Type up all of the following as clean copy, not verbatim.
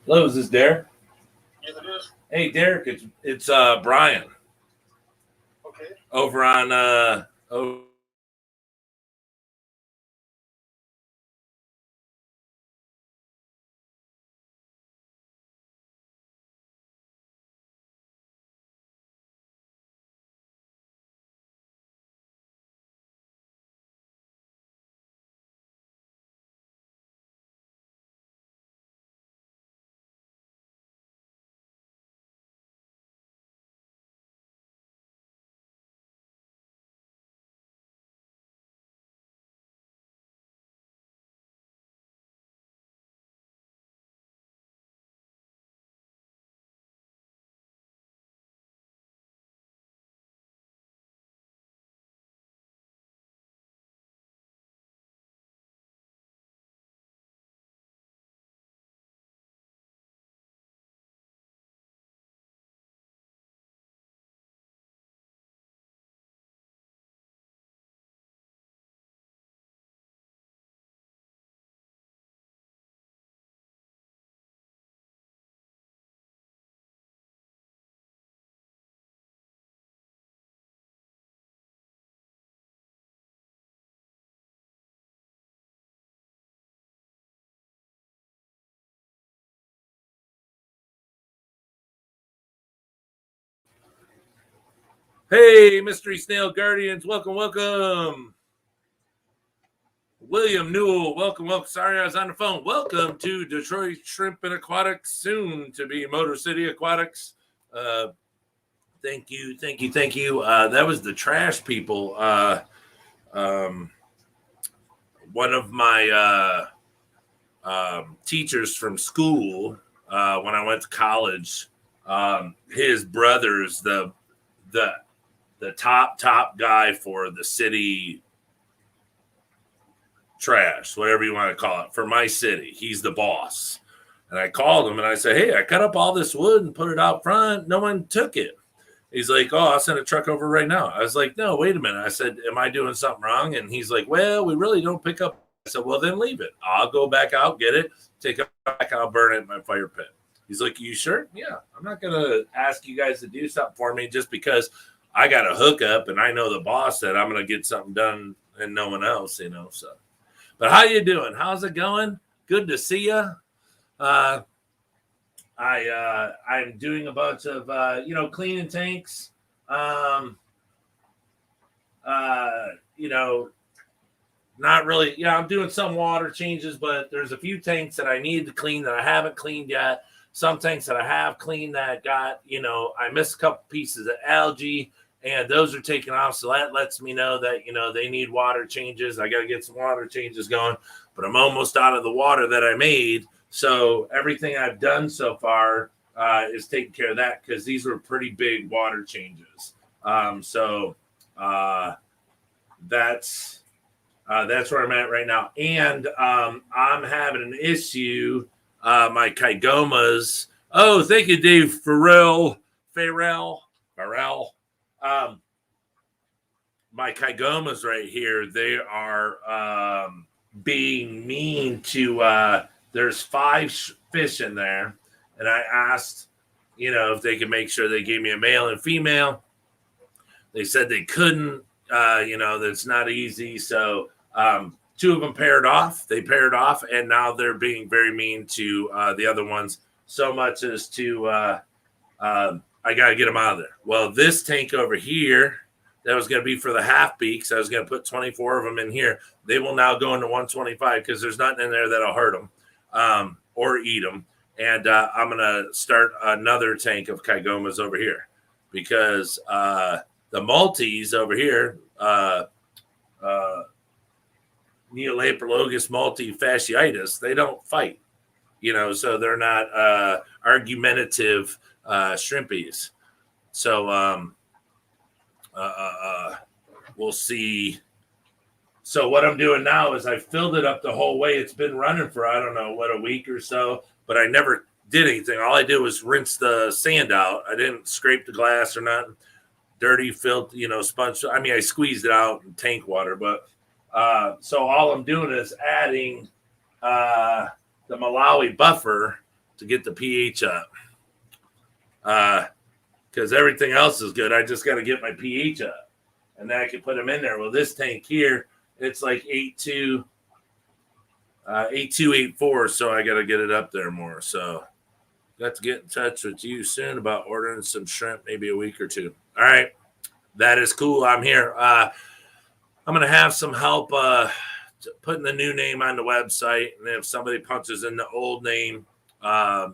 Hello, is this Derek? Yes, it is. Hey, Derek, it's Brian Okay. over on over on Hey, Mystery Snail Guardians, welcome. William Newell, welcome. Sorry, I was on the phone. Welcome to Detroit Shrimp and Aquatics, soon to be Motor City Aquatics. Uh, thank you. That was the trash people. Um, One of my teachers from school when I went to college. His brother's the the top guy for the city trash, whatever you want to call it, for my city. He's the boss. And I called him and I said, hey, I cut up all this wood and put it out front. No one took it. He's like, oh, I'll send a truck over right now. I was like, no, wait a minute. I said, am I doing something wrong? And he's like, well, we really don't pick up. I said, well, then leave it. I'll go back out, get it, take it back, I'll burn it in my fire pit. He's like, you sure? Yeah, I'm not going to ask you guys to do something for me just because I got a hookup and I know the boss said I'm going to get something done and no one else. So, but how you doing? How's it going? Good to see you. Uh, I'm doing a bunch of cleaning tanks. Um, uh, you know, Not really. Yeah, I'm doing some water changes, but there's a few tanks that I need to clean that I haven't cleaned yet. Some tanks that I have cleaned that I missed a couple pieces of algae and those are taken off. So that lets me know that, they need water changes. I got to get some water changes going, but I'm almost out of the water that I made. So everything I've done so far is taking care of that because these were pretty big water changes. So that's that's where I'm at right now. And I'm having an issue. My kygomas. Oh, thank you, Dave Farrell. Um, my kygomas right here, they are being mean to, there's five fish in there. And I asked, if they could make sure they gave me a male and female. They said they couldn't, that's not easy. So two of them paired off. They paired off, and now they're being very mean to the other ones. So much as to I got to get them out of there. Well, this tank over here that was going to be for the half beaks. I was going to put 24 of them in here. They will now go into 125 because there's nothing in there that'll hurt them or eat them. And I'm going to start another tank of kygomas over here because the Maltese over here, Neolaprologus multifasciitis, they don't fight, so they're not argumentative shrimpies. So we'll see. So what I'm doing now is I filled it up the whole way. It's been running for, I don't know, a week or so, but I never did anything. All I did was rinse the sand out. I didn't scrape the glass or nothing. Dirty, filthy, sponge. I mean, I squeezed it out in tank water, but so all I'm doing is adding the Malawi buffer to get the pH up. Because everything else is good. I just got to get my pH up. And then I can put them in there. Well, this tank here, it's like 8.2, 8.4, so I got to get it up there more. So got to get in touch with you soon about ordering some shrimp, maybe a week or two. All right. That is cool. I'm here. I'm going to have some help putting the new name on the website. And if somebody punches in the old name,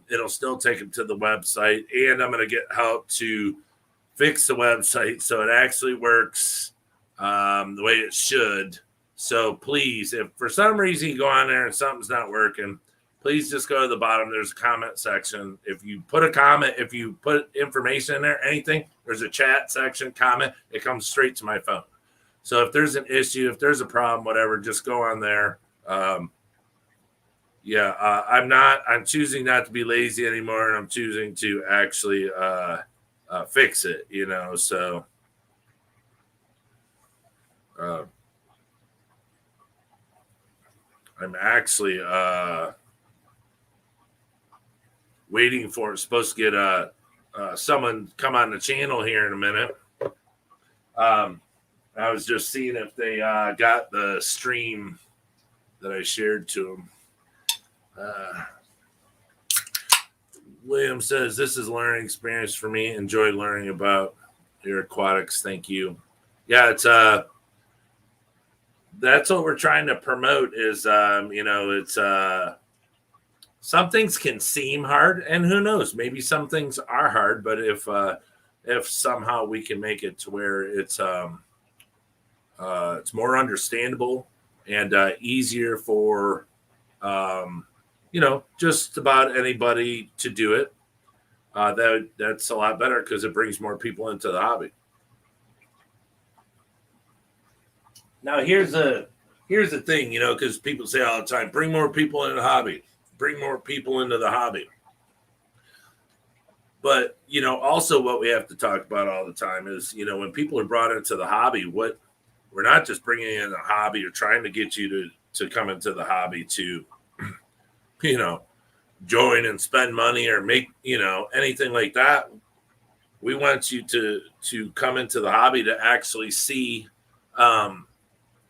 it'll still take them to the website. And I'm going to get help to fix the website so it actually works the way it should. So please, if for some reason you go on there and something's not working, please just go to the bottom. There's a comment section. If you put a comment, if you put information in there, anything, there's a chat section, comment, it comes straight to my phone. So if there's an issue, if there's a problem, whatever, just go on there. I'm choosing not to be lazy anymore. And I'm choosing to actually fix it, so I'm actually waiting for it's supposed to get someone come on the channel here in a minute. I was just seeing if they got the stream that I shared to them. William says, this is a learning experience for me. Enjoy learning about your aquatics. Thank you. Yeah, it's that's what we're trying to promote is, it's some things can seem hard, and who knows, maybe some things are hard, but if somehow we can make it to where it's more understandable and easier for just about anybody to do it, that's a lot better because it brings more people into the hobby. Now here's the thing, because people say all the time, bring more people into the hobby, bring more people into the hobby. But also what we have to talk about all the time is when people are brought into the hobby, we're not just bringing in a hobby or trying to get you to come into the hobby to join and spend money or make anything like that. We want you to come into the hobby to actually see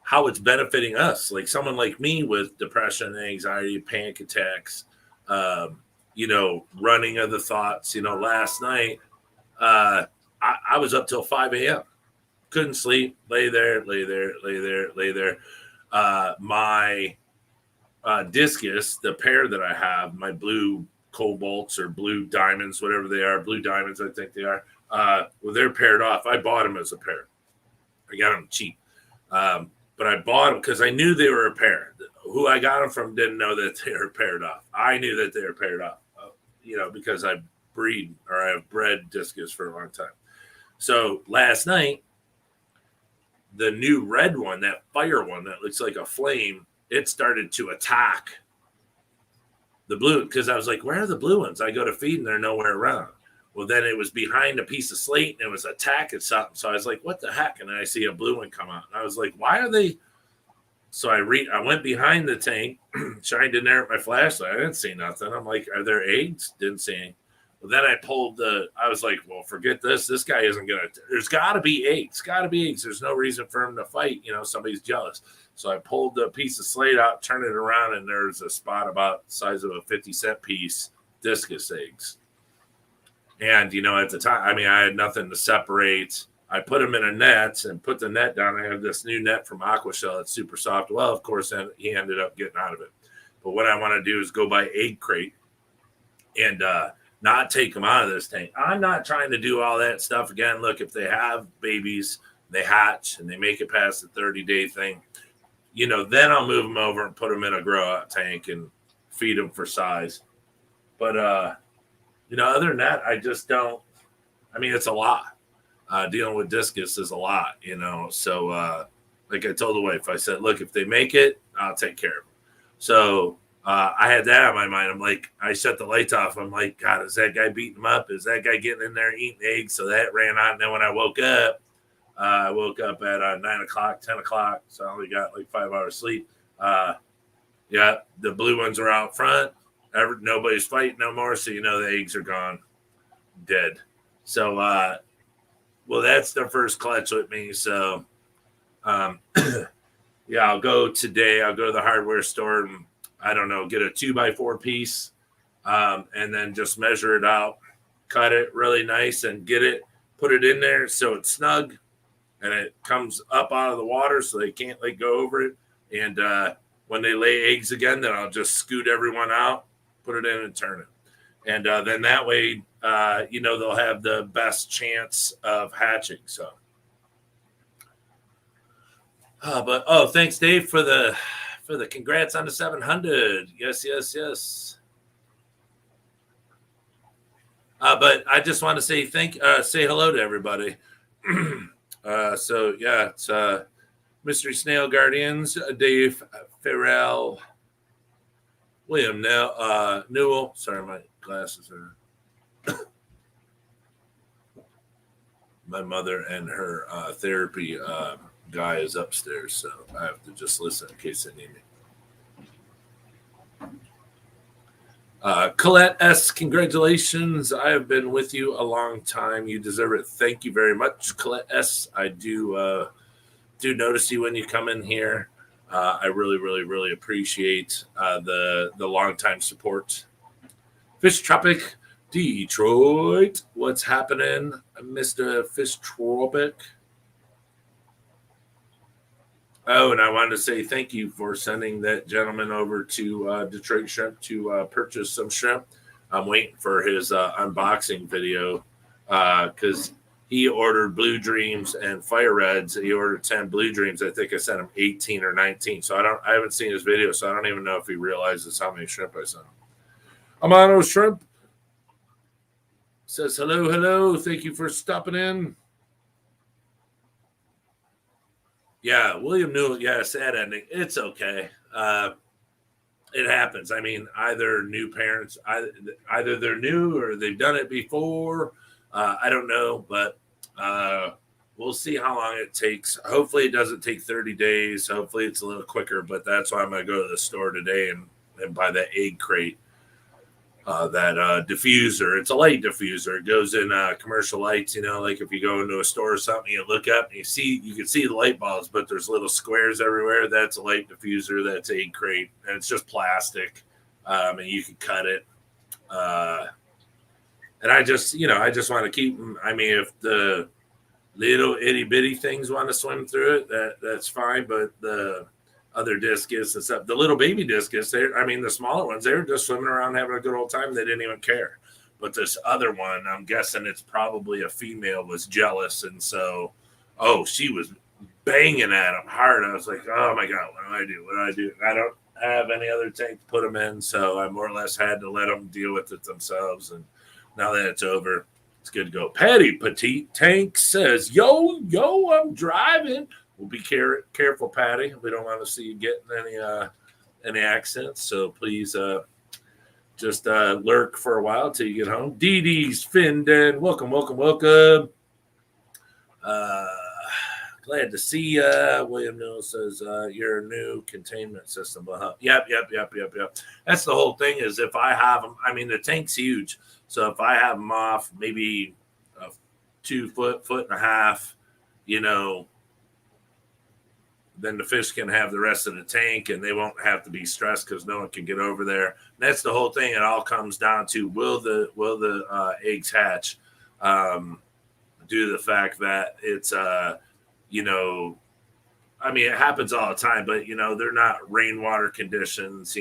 how it's benefiting us, like someone like me with depression, anxiety, panic attacks, running of the thoughts. Last night I was up till 5 a.m. Couldn't sleep, lay there. My discus, the pair that I have, my blue cobalts or blue diamonds, whatever they are, blue diamonds, I think they are, they're paired off. I bought them as a pair. I got them cheap. But I bought them because I knew they were a pair. Who I got them from didn't know that they were paired off. I knew that they were paired off, because I have bred discus for a long time. So last night, the new red one, that fire one that looks like a flame, it started to attack the blue because I was like, where are the blue ones? I go to feed and they're nowhere around. Well, then it was behind a piece of slate and it was attacking something. So I was like, what the heck? And then I see a blue one come out. And I was like, why are they? So I went behind the tank, shined in there with my flashlight. I didn't see nothing. I'm like, are there eggs? Didn't see any. Well, then I was like, well, forget this. This guy isn't going to, there's got to be eggs. There's no reason for him to fight. Somebody's jealous. So I pulled the piece of slate out, turned it around, and there's a spot about the size of a 50-cent piece, discus eggs. And, at the time, I had nothing to separate. I put them in a net and put the net down. I have this new net from Aquashell that's super soft. Well, of course, he ended up getting out of it. But what I want to do is go buy egg crate and not take them out of this tank. I'm not trying to do all that stuff again. Look, if they have babies, they hatch, and they make it past the 30-day thing, then I'll move them over and put them in a grow-out tank and feed them for size. But, other than that, I just don't. It's a lot. Dealing with discus is a lot, So, like I told the wife, I said, look, if they make it, I'll take care of them. So I had that on my mind. I'm like, I shut the lights off. I'm like, God, is that guy beating them up? Is that guy getting in there eating eggs? So that ran on. And then when I woke up at 9 o'clock, 10 o'clock. So I only got like 5 hours sleep. The blue ones are out front. Nobody's fighting no more, so the eggs are gone, dead. So, well, that's the first clutch with me. So, yeah, I'll go today. I'll go to the hardware store and I don't know, get a 2x4 piece, and then just measure it out, cut it really nice, and put it in there so it's snug, and it comes up out of the water so they can't go over it. And when they lay eggs again, then I'll just scoot everyone out, put it in, and turn it. And then that way, they'll have the best chance of hatching. So, but thanks, Dave, for the congrats on the 700. Yes. But I just want to say say hello to everybody. So yeah, it's Mystery Snail Guardians, Dave Farrell, William Newell. Sorry, my glasses are. My mother and her therapy guy is upstairs, so I have to just listen in case they need me. Colette S., congratulations. I have been with you a long time. You deserve it. Thank you very much, Colette S. I do notice you when you come in here. I really, really, really appreciate the long-time support. Fish Tropic, Detroit. What's happening, Mr. Fish Tropic? Oh, and I wanted to say thank you for sending that gentleman over to Detroit Shrimp to purchase some shrimp. I'm waiting for his unboxing video because he ordered Blue Dreams and Fire Reds. He ordered 10 Blue Dreams. I think I sent him 18 or 19. So I haven't seen his video, so I don't even know if he realizes how many shrimp I sent him. Amano Shrimp says hello. Thank you for stopping in. Yeah, William Newell. Yeah, sad ending. It's okay. It happens. I mean, either new parents, either they're new or they've done it before. I don't know, but we'll see how long it takes. Hopefully, it doesn't take 30 days. Hopefully, it's a little quicker. But that's why I'm going to go to the store today and buy that egg crate. That diffuser. It's a light diffuser. It goes in commercial lights, like if you go into a store or something, you look up and you can see the light bulbs, but there's little squares everywhere. That's a light diffuser. That's egg crate. And it's just plastic. And you can cut it. And I just want to keep them. I mean, if the little itty bitty things want to swim through it, that's fine. But the other discus and stuff. The little baby discus, the smaller ones, they were just swimming around having a good old time. They didn't even care. But this other one, I'm guessing it's probably a female, was jealous. And so, she was banging at him hard. I was like, oh my God, what do I do? I don't have any other tank to put them in. So I more or less had to let them deal with it themselves. And now that it's over, it's good to go. Patty Petite Tank says, yo, I'm driving. We'll be careful, Patty. We don't want to see you getting any accents. So please just lurk for a while till you get home. Dee Dee's Finden. Welcome. Glad to see you. William Newell says your new containment system. Yep. That's the whole thing is if I have them, the tank's huge. So if I have them off maybe a 2 foot and a half, then the fish can have the rest of the tank and they won't have to be stressed because no one can get over there. And that's the whole thing. It all comes down to will the eggs hatch due to the fact that it's, it happens all the time, but, they're not rainwater conditions,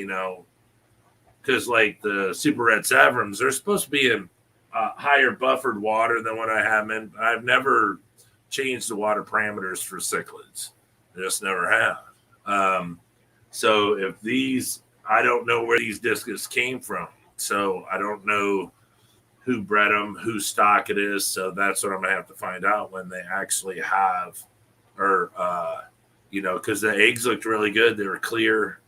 because like the Super Red Savrums, they're supposed to be in higher buffered water than what I have in. I've never changed the water parameters for cichlids. Just never have. So if I don't know where these discus came from. So I don't know who bred them, whose stock it is. So that's what I'm going to have to find out when they actually have, or, because the eggs looked really good. They were clear,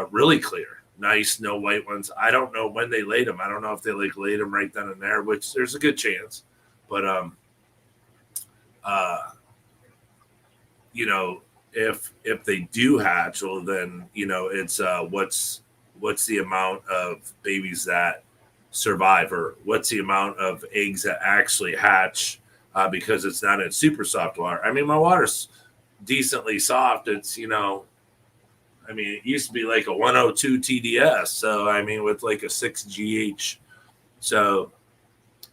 really clear. Nice, no white ones. I don't know when they laid them. I don't know if they laid them right then and there, which there's a good chance. But, if they do hatch, well, then it's what's the amount of babies that survive, or what's the amount of eggs that actually hatch because it's not in super soft water. I mean, my water's decently soft. It's, I mean, it used to be like a 102 TDS. So, I mean, with like a 6 GH. So,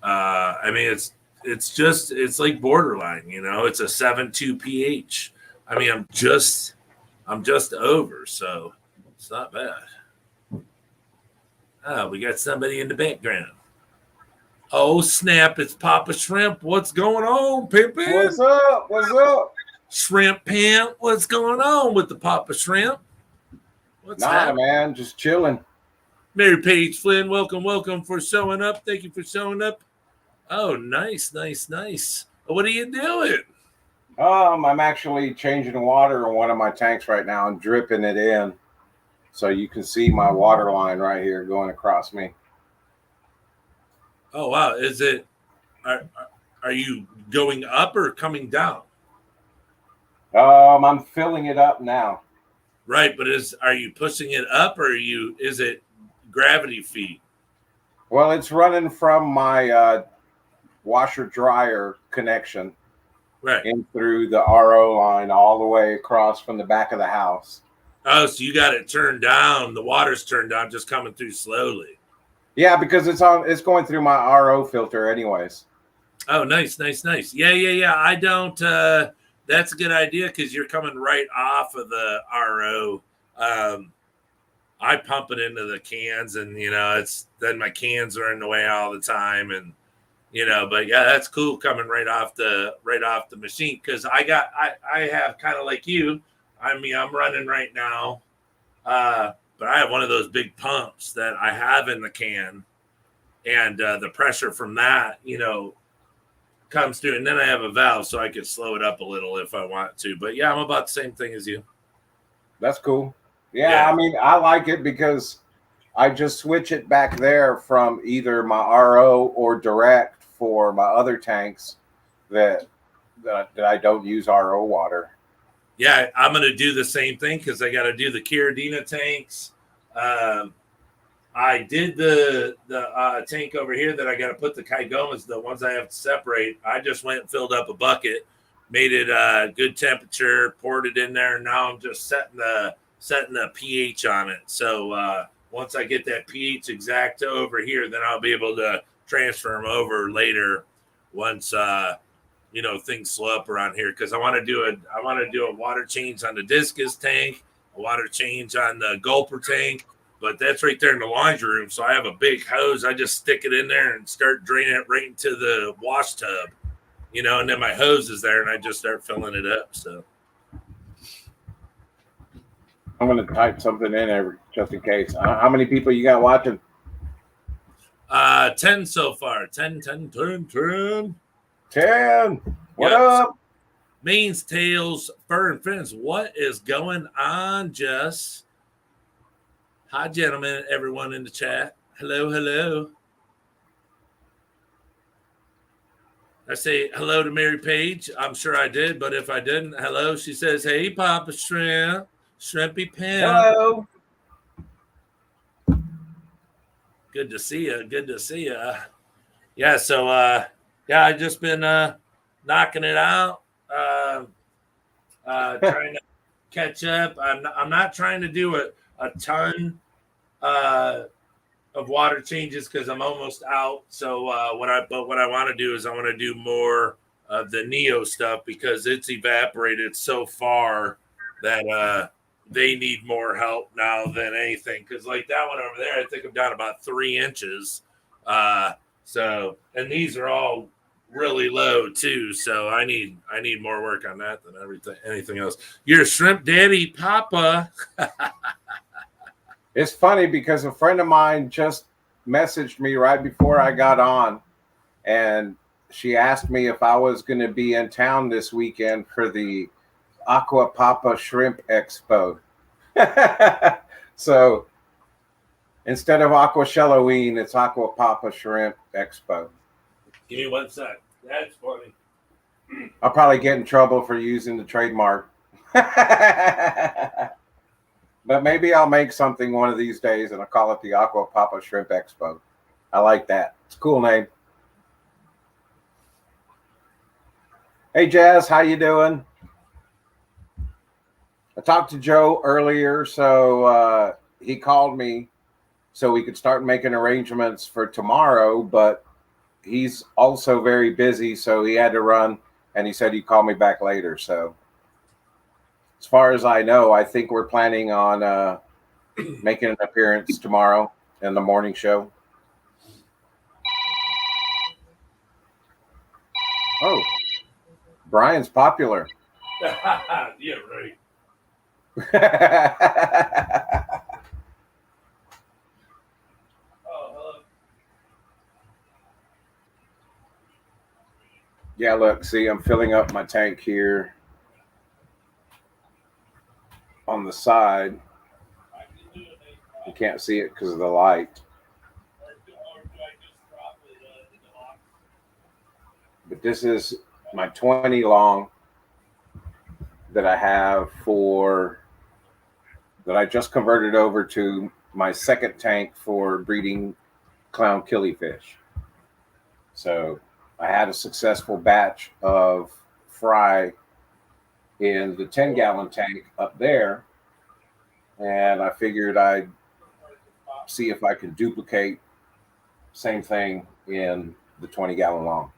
I mean, it's like borderline, it's a 7.2 pH. I mean, I'm just over. So it's not bad. Oh, we got somebody in the background. Oh, snap. It's Papa Shrimp. What's going on, Pimpin? What's up? What's up? Shrimp Pimp. What's going on with the Papa Shrimp? What's happening? Man. Just chilling. Mary Paige Flynn, welcome for showing up. Thank you for showing up. Oh, nice. What are you doing? I'm actually changing the water in one of my tanks right now and dripping it in. So you can see my water line right here going across me. Oh, wow. Is it, are you going up or coming down? I'm filling it up now. Right, but are you pushing it up, or is it gravity feed? Well, it's running from my washer dryer connection Right in through the RO line all the way across from the back of the house. Oh, so you got it turned down. The water's turned down, just coming through slowly. Yeah, because it's going through my RO filter anyways. Oh, nice. Yeah. I don't. That's a good idea because you're coming right off of the RO. I pump it into the cans, and it's then my cans are in the way all the time, and But yeah, that's cool coming right off the machine because I have kind of like you. I mean, I'm running right now, but I have one of those big pumps that I have in the can, and the pressure from that, comes through, and then I have a valve so I could slow it up a little if I want to. But yeah, I'm about the same thing as you. That's cool. Yeah. I mean, I like it because I just switch it back there from either my RO or direct for my other tanks that I don't use RO water. Yeah, I'm going to do the same thing because I got to do the Caradina tanks. I did the tank over here that I got to put the Kaigomas, the ones I have to separate. I just went and filled up a bucket, made it good temperature, poured it in there, and now I'm just setting the pH on it. So once I get that pH exact over here, then I'll be able to transfer them over later once things slow up around here, because I want to do a water change on the discus tank, a water change on the gulper tank. But that's right there in the laundry room. So I have a big hose. I just stick it in there and start draining it right into the wash tub, and then my hose is there and I just start filling it up. So I'm going to type something in there just in case. How many people you got watching? 10 so far. 10. 10. What up? Mains, tails, fur, and fins. What is going on, Jess? Hi, gentlemen, everyone in the chat. Hello. I say hello to Mary Paige. I'm sure I did, but if I didn't, hello. She says, hey, Papa Shrimp, Shrimpy Pimp. Hello. Good to see you. Yeah, so, I just been knocking it out, trying to catch up. I'm not trying to do a ton of water changes because I'm almost out. So what I want to do is I want to do more of the Neo stuff because it's evaporated so far that they need more help now than anything. Because like that one over there, I think I'm down about 3 inches. So and these are all really low too. So I need more work on that than anything else. You're a shrimp daddy, Papa. It's funny because a friend of mine just messaged me right before I got on, and she asked me if I was going to be in town this weekend for the Aqua Papa Shrimp Expo. So instead of Aqua Shelloween, it's Aqua Papa Shrimp Expo. Give me 1 sec. That's funny. I'll probably get in trouble for using the trademark. But maybe I'll make something one of these days and I'll call it the Aqua Papa Shrimp Expo. I like that. It's a cool name. Hey Jazz, how you doing? I talked to Joe earlier, so he called me so we could start making arrangements for tomorrow, but he's also very busy, so he had to run, and he said he'd call me back later. So as far as I know, I think we're planning on making an appearance tomorrow in the morning show. Oh, Brian's popular. Yeah, right. Oh, hello. Yeah, look, see, I'm filling up my tank here on the side. You can't see it because of the light. But this is my 20 long that I have that I just converted over to my second tank for breeding clown killifish. So I had a successful batch of fry in the 10-gallon tank up there, and I figured I'd see if I could duplicate same thing in the 20-gallon long.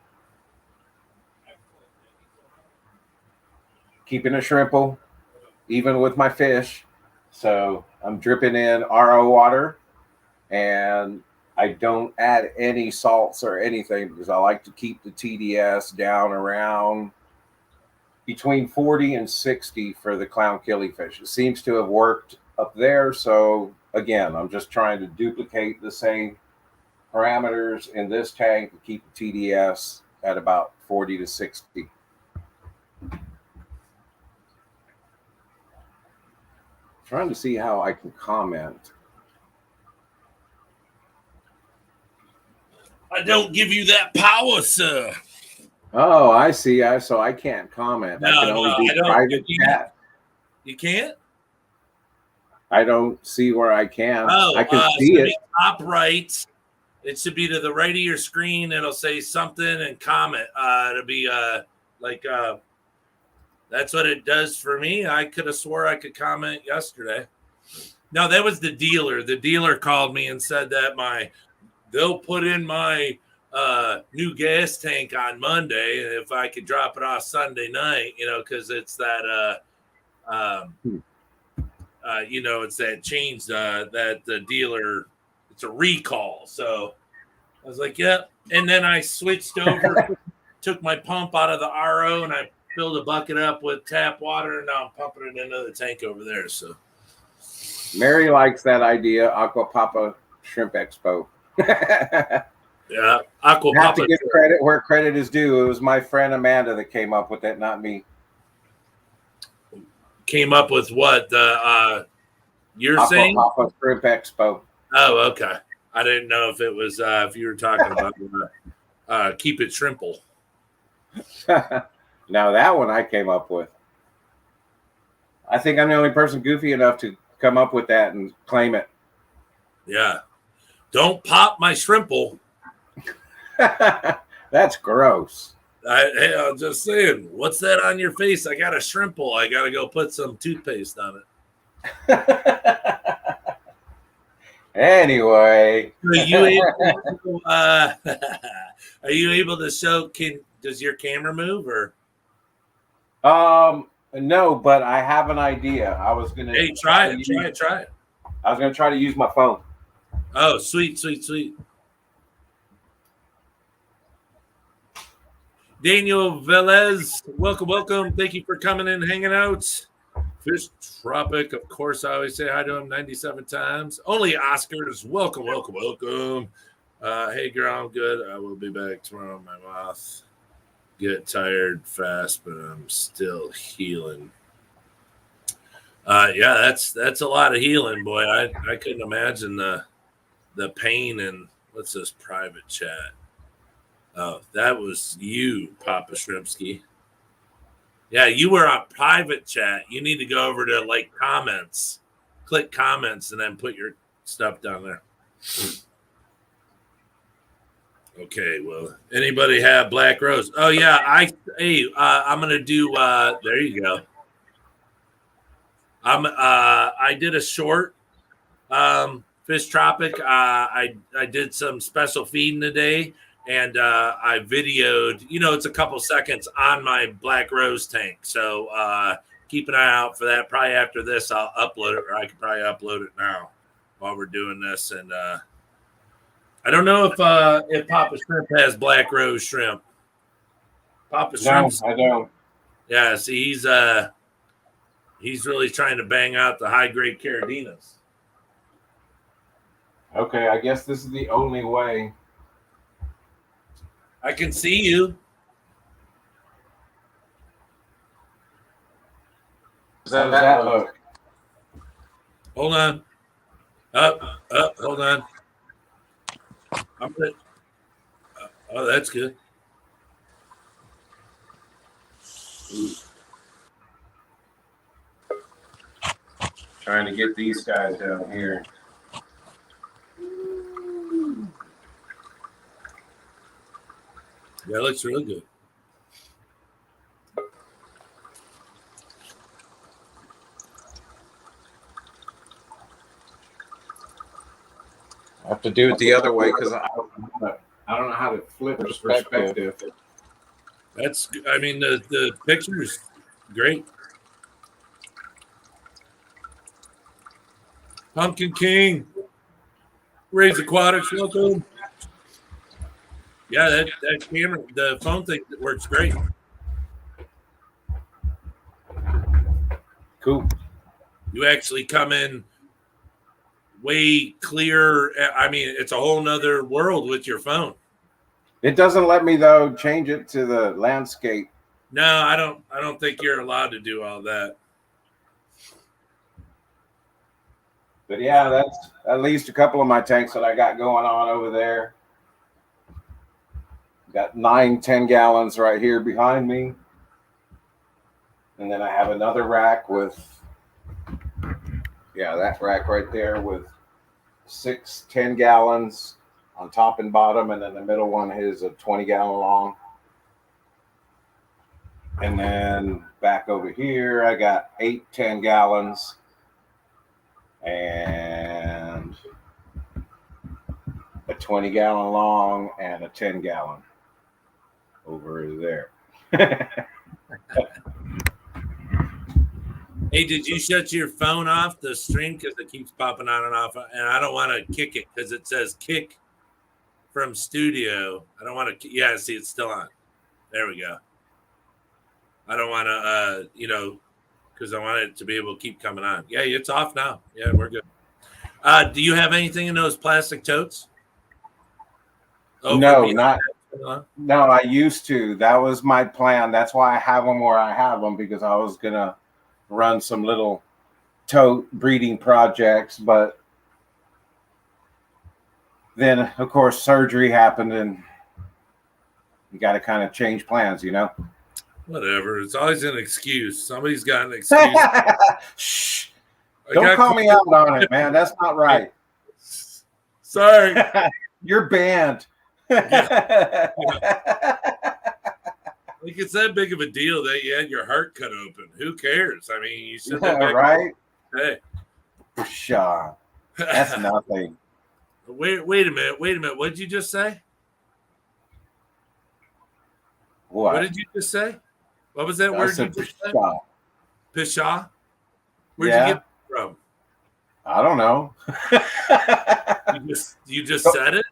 Keeping a shrimple, even with my fish. So I'm dripping in RO water, and I don't add any salts or anything because I like to keep the TDS down around between 40 and 60 for the clown killifish. It seems to have worked up there. So again, I'm just trying to duplicate the same parameters in this tank to keep the TDS at about 40 to 60. Trying to see how I can comment. I don't give you that power, sir. Oh, I see. So I can't comment. No, I can only do private chat. You can't? I don't see where I can. Oh, I can see it. Top right. It should be to the right of your screen. It'll say something and comment. It'll be that's what it does for me. I could have swore I could comment yesterday. No, that was the dealer. The dealer called me and said that they'll put in my new gas tank on Monday, and if I could drop it off Sunday night, because it's that it's that change that the dealer, it's a recall. So I was like, yeah. And then I switched over, took my pump out of the RO, and I filled a bucket up with tap water, and now I'm pumping it into the tank over there. So Mary likes that idea, Aqua Papa Shrimp Expo. Yeah, Aqua I have Papa. to give credit where credit is due. It was my friend Amanda that came up with it, not me. Came up with what? You're Aqua saying? Papa Shrimp Expo. Oh, okay. I didn't know if it was if you were talking about keep it shrimple. Now that one I came up with. I think I'm the only person goofy enough to come up with that and claim it. Yeah. Don't pop my shrimple. That's gross. Hey, I'm just saying, what's that on your face? I got a shrimple. I got to go put some toothpaste on it. Anyway. Are you able to show, does your camera move or? No, but I have an idea. I was going to. Hey, try it. I was going to try to use my phone. Oh, sweet. Daniel Velez, welcome. Thank you for coming in and hanging out. Fish Tropic, of course, I always say hi to him 97 times. Only Oscars, welcome. Hey, girl, I'm good. I will be back tomorrow. My mouth get tired fast, but I'm still healing. Yeah, that's a lot of healing, boy. I couldn't imagine the pain. And what's this private chat? Oh, that was you, Papa Shrimpsky. Yeah, you were on private chat. You need to go over to comments, click comments and then put your stuff down there. Okay, well, anybody have Black Rose? Oh yeah, I'm gonna do. There you go. I did a short Fish Tropic. I did some special feeding today, and I videoed. It's a couple seconds on my Black Rose tank. So keep an eye out for that. Probably after this, I'll upload it, or I could probably upload it now while we're doing this. And I don't know if Papa Shrimp has Black Rose shrimp. Papa Shrimp. No, I don't. Yeah, see, he's really trying to bang out the high grade Caradinas. Okay, I guess this is the only way. I can see you. How does that look? Hold on. Up. Hold on. I'm good. Oh, that's good. Trying to get these guys down here. Yeah, it looks really good. I have to do it the other way because I don't know how to flip perspective. The picture's great. Pumpkin King. Raise Aquatics, welcome. Yeah, that camera, the phone thing works great. Cool. You actually come in way clearer. I mean, it's a whole nother world with your phone. It doesn't let me though change it to the landscape. No, I don't think you're allowed to do all that. But yeah, that's at least a couple of my tanks that I got going on over there. Got 9-10 gallons right here behind me. And then I have another rack with, that rack right there with 6 10 gallons on top and bottom. And then the middle one is a 20-gallon long. And then back over here, I got 8 10 gallons and a 20-gallon long and a 10-gallon over there. Hey, did you shut your phone off the stream because it keeps popping on and off? And I don't want to kick it because it says kick from studio. I don't want to. Yeah, see, it's still on. There we go. I don't want to, because I want it to be able to keep coming on. Yeah, it's off now. Yeah, we're good. Do you have anything in those plastic totes? No, I used to. That was my plan. That's why I have them where I have them, because I was going to run some little tote breeding projects. But then, of course, surgery happened and you got to kind of change plans, Whatever. It's always an excuse. Somebody's got an excuse. Shh. Don't call me out on it, man. That's not right. Sorry. You're banned. Yeah. Like it's that big of a deal that you had your heart cut open. Who cares? I mean, you said that right? Hey. Pshaw. That's nothing. Wait a minute. What did you just say? What did you just say? What was that word you just said? Pshaw? Where'd you get it from? I don't know. You just said it?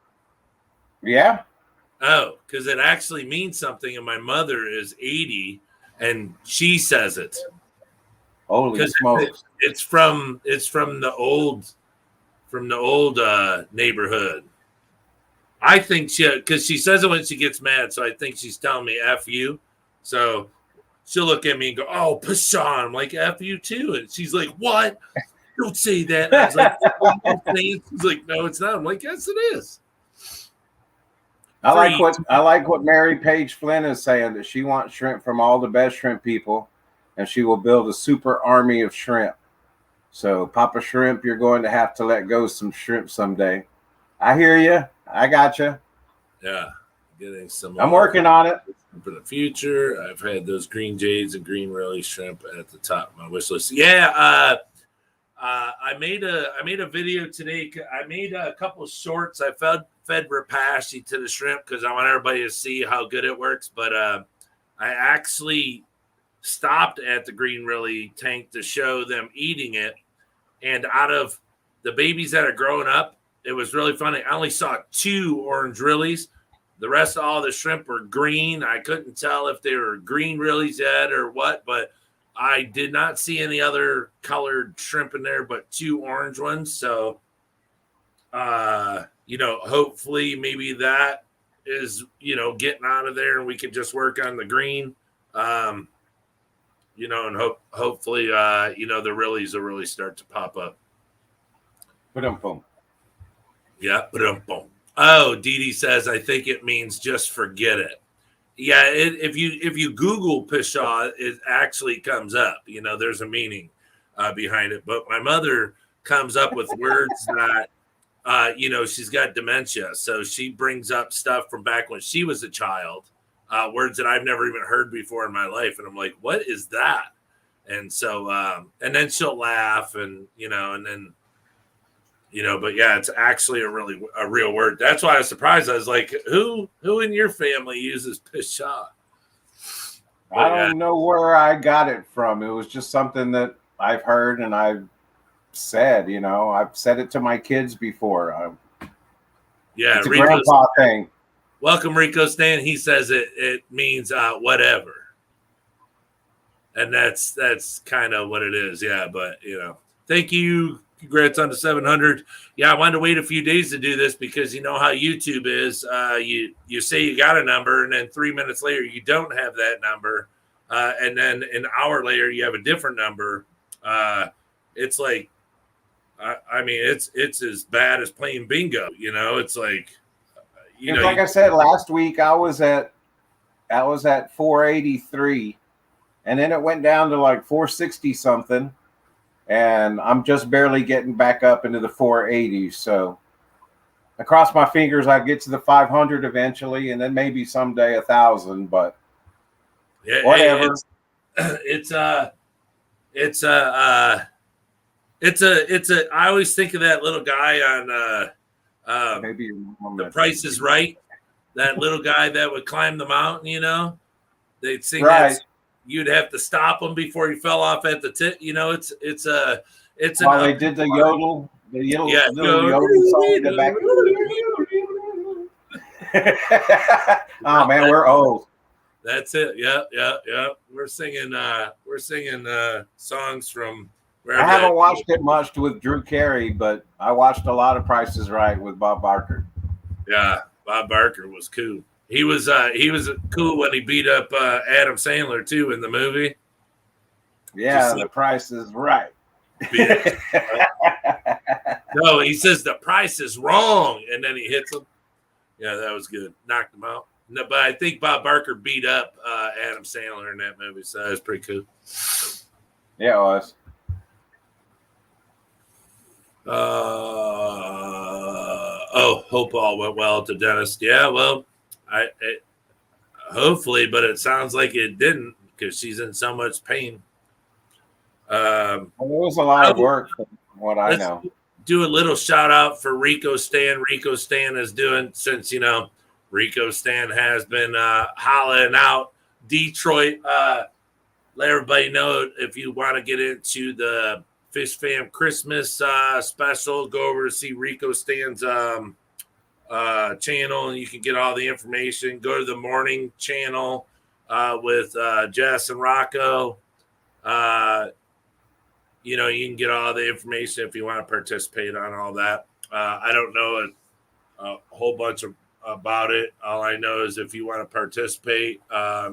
Yeah. Oh, because it actually means something, and my mother is 80, and she says it. Holy smokes! It's from the old neighborhood. I think because she says it when she gets mad, so I think she's telling me "f you." So she'll look at me and go, "Oh, Pashan," I'm like "f you too," and she's like, "What? Don't say that." And I was like, she's like, "No, it's not." I'm like, "Yes, it is." I like what Mary Page Flynn is saying, that she wants shrimp from all the best shrimp people, and she will build a super army of shrimp. So, Papa Shrimp, you're going to have to let go some shrimp someday. I hear you. I got you. Yeah, getting some. I'm working on it. For the future, I've had those green jades and green relish shrimp at the top of my wish list. Yeah, I made a video today. I made a couple of shorts. I fed Rapashi to the shrimp because I want everybody to see how good it works. But I actually stopped at the green really tank to show them eating it. And out of the babies that are growing up, it was really funny. I only saw 2 orange rillies. The rest of all the shrimp were green. I couldn't tell if they were green rillies yet or what, but I did not see any other colored shrimp in there but 2 orange ones. So, hopefully maybe that is, getting out of there and we can just work on the green. And hopefully, the rillies will really start to pop up. Boom. Yeah, boom. Oh, Dee Dee says, I think it means just forget it. Yeah, if you Google Pshaw, it actually comes up. There's a meaning behind it. But my mother comes up with words that, she's got dementia. So she brings up stuff from back when she was a child, words that I've never even heard before in my life. And I'm like, what is that? And so, and then she'll laugh and then, but yeah, it's actually a real word. That's why I was surprised. I was like, who in your family uses Pshaw? I don't know where I got it from. It was just something that I've heard and I've said, I've said it to my kids before. Yeah, it's a grandpa thing. Welcome, Rico Stan. He says it means whatever. And that's kind of what it is. Yeah, but, thank you. Congrats on the 700. Yeah, I wanted to wait a few days to do this because you know how YouTube is. You say you got a number, and then 3 minutes later you don't have that number, and then an hour later you have a different number. It's like, it's as bad as playing bingo. It's like, like I said last week, I was at 483, and then it went down to like 460 something. And I'm just barely getting back up into the 480s. So I cross my fingers I get to the 500 eventually, and then maybe someday 1,000. But yeah, whatever. It's I always think of that little guy on maybe The Price is Right. That little guy that would climb the mountain. They'd sing right. that. You'd have to stop him before he fell off at the tip. It's while they did the yodel, little yodel song in the back. Oh man, we're old. That's it. Yeah. We're singing songs from. I haven't watched it much with Drew Carey, but I watched a lot of Prices Right with Bob Barker. Yeah, Bob Barker was cool. He was cool when he beat up Adam Sandler too in the movie. Yeah, The Price is Right. No, he says the price is wrong, and then he hits him. Yeah, that was good. Knocked him out. No, but I think Bob Barker beat up Adam Sandler in that movie, so that was pretty cool. Yeah, it was. Hope all went well at the dentist. Yeah, well, hopefully, but it sounds like it didn't because she's in so much pain. It was a lot of work from what I know. Do a little shout out for Rico Stan. Rico Stan is doing, since Rico Stan has been hollering out Detroit. Let everybody know if you want to get into the Fish Fam Christmas special, go over to see Rico Stan's channel, and you can get all the information. Go to the morning channel with Jess and Rocco. You can get all the information if you want to participate on all that. I don't know a whole bunch about it. All I know is if you want to participate,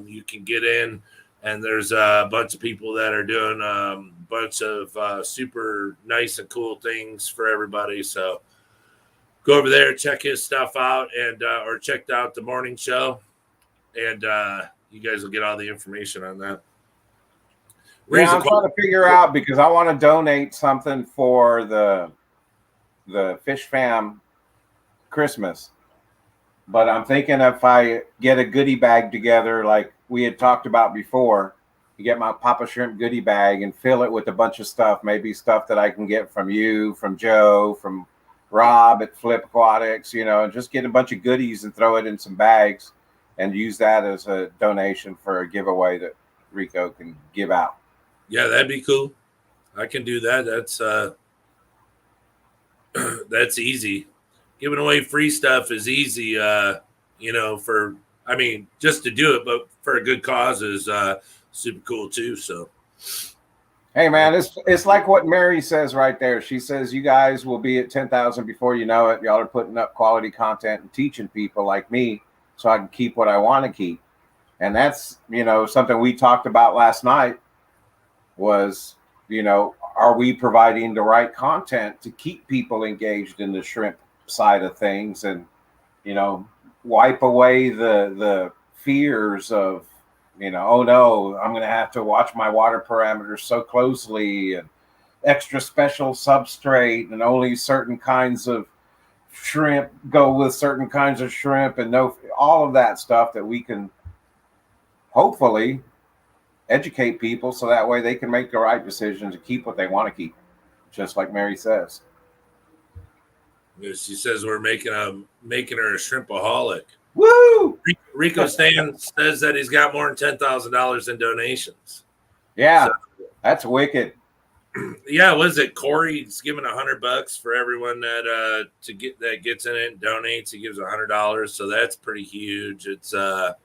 you can get in, and there's a bunch of people that are doing a bunch of super nice and cool things for everybody. So go over there, check his stuff out, and or check out the morning show, and you guys will get all the information on that. Yeah, I'm trying to figure out because I want to donate something for the Fish Fam Christmas. But I'm thinking if I get a goodie bag together, like we had talked about before, you get my Papa Shrimp goodie bag and fill it with a bunch of stuff, maybe stuff that I can get from you, from Joe, from Rob at Flip Aquatics, and just get a bunch of goodies and throw it in some bags and use that as a donation for a giveaway that Rico can give out. Yeah, that'd be cool. I can do that. That's easy. Giving away free stuff is easy, just to do it, but for a good cause is super cool too. So, hey man, it's like what Mary says right there. She says you guys will be at 10,000 before you know it. Y'all are putting up quality content and teaching people like me so I can keep what I want to keep. And that's, something we talked about last night was, are we providing the right content to keep people engaged in the shrimp side of things and, wipe away the fears of, oh no, I'm going to have to watch my water parameters so closely and extra special substrate and only certain kinds of shrimp go with certain kinds of shrimp and all of that stuff that we can hopefully educate people so that way they can make the right decision to keep what they want to keep, just like Mary says. She says we're making her a shrimpaholic. Woo! Rico Stan says that he's got more than $10,000 in donations. Yeah, so, that's wicked. Yeah, what is it? Corey's giving $100 for everyone that gets in it and donates. He gives $100, so that's pretty huge. It's like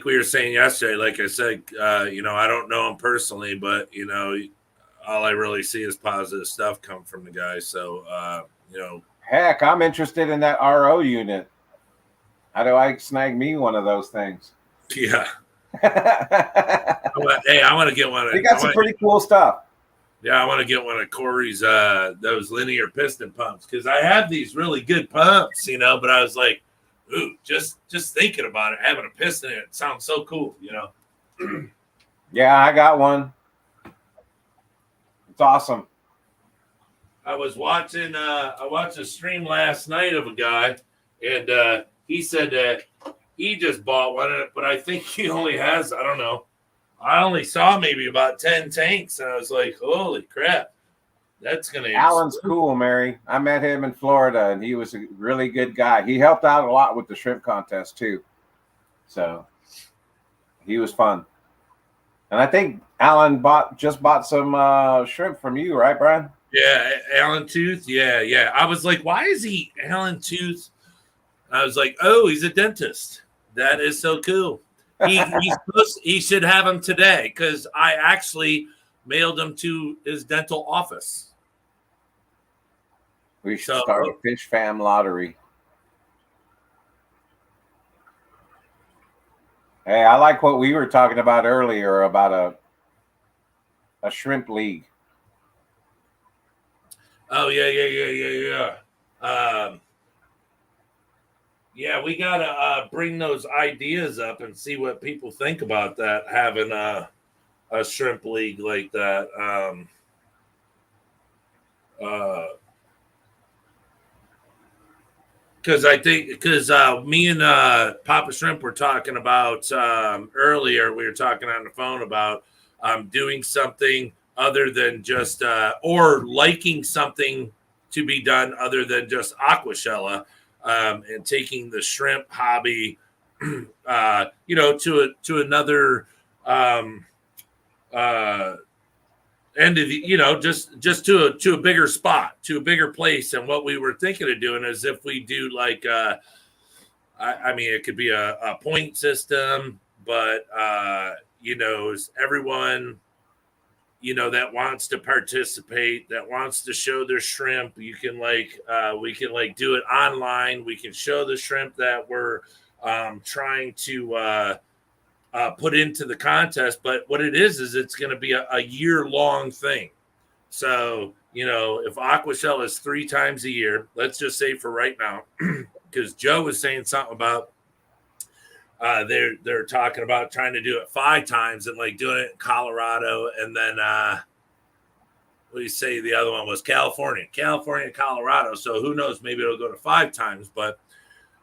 we were saying yesterday. Like I said, I don't know him personally, but all I really see is positive stuff come from the guy. So heck, I'm interested in that RO unit. How do I snag me one of those things? Yeah. Hey, I want to get one. They got some pretty cool stuff. Yeah, I want to get one of Corey's those linear piston pumps because I have these really good pumps, but I was like, ooh, just thinking about it, having a piston in it sounds so cool, Yeah, I got one. It's awesome. I watched a stream last night of a guy, and he said that he just bought one, but I think he only has, I don't know. I only saw maybe about 10 tanks, and I was like, holy crap. That's going to Alan's cool, Mary. I met him in Florida, and he was a really good guy. He helped out a lot with the shrimp contest, too. So he was fun. And I think Alan just bought some shrimp from you, right, Brian? Yeah, Alan Tooth. Yeah. I was like, why is he Alan Tooth? I was like, oh, he's a dentist. That is so cool. He should have him today because I actually mailed him to his dental office. We should start a Fish Fam lottery. Hey, I like what we were talking about earlier about a shrimp league. Oh, yeah. Yeah, we got to bring those ideas up and see what people think about that, having a shrimp league like that. Because me and Papa Shrimp were talking about earlier, we were talking on the phone about doing something other than just, or liking something to be done other than just aquashella, and taking the shrimp hobby, to another end of the, just to a bigger spot, to a bigger place. And what we were thinking of doing is if we do like, it could be a point system, but is everyone, that wants to participate, that wants to show their shrimp, you can we can do it online. We can show the shrimp that we're trying to put into the contest. But what it is it's going to be a year-long thing. So, if Aquashell is 3 times a year, let's just say for right now, because Joe was saying something about They're talking about trying to do it 5 times and like doing it in Colorado, and then what do you say? The other one was California, Colorado. So who knows? Maybe it'll go to 5 times. But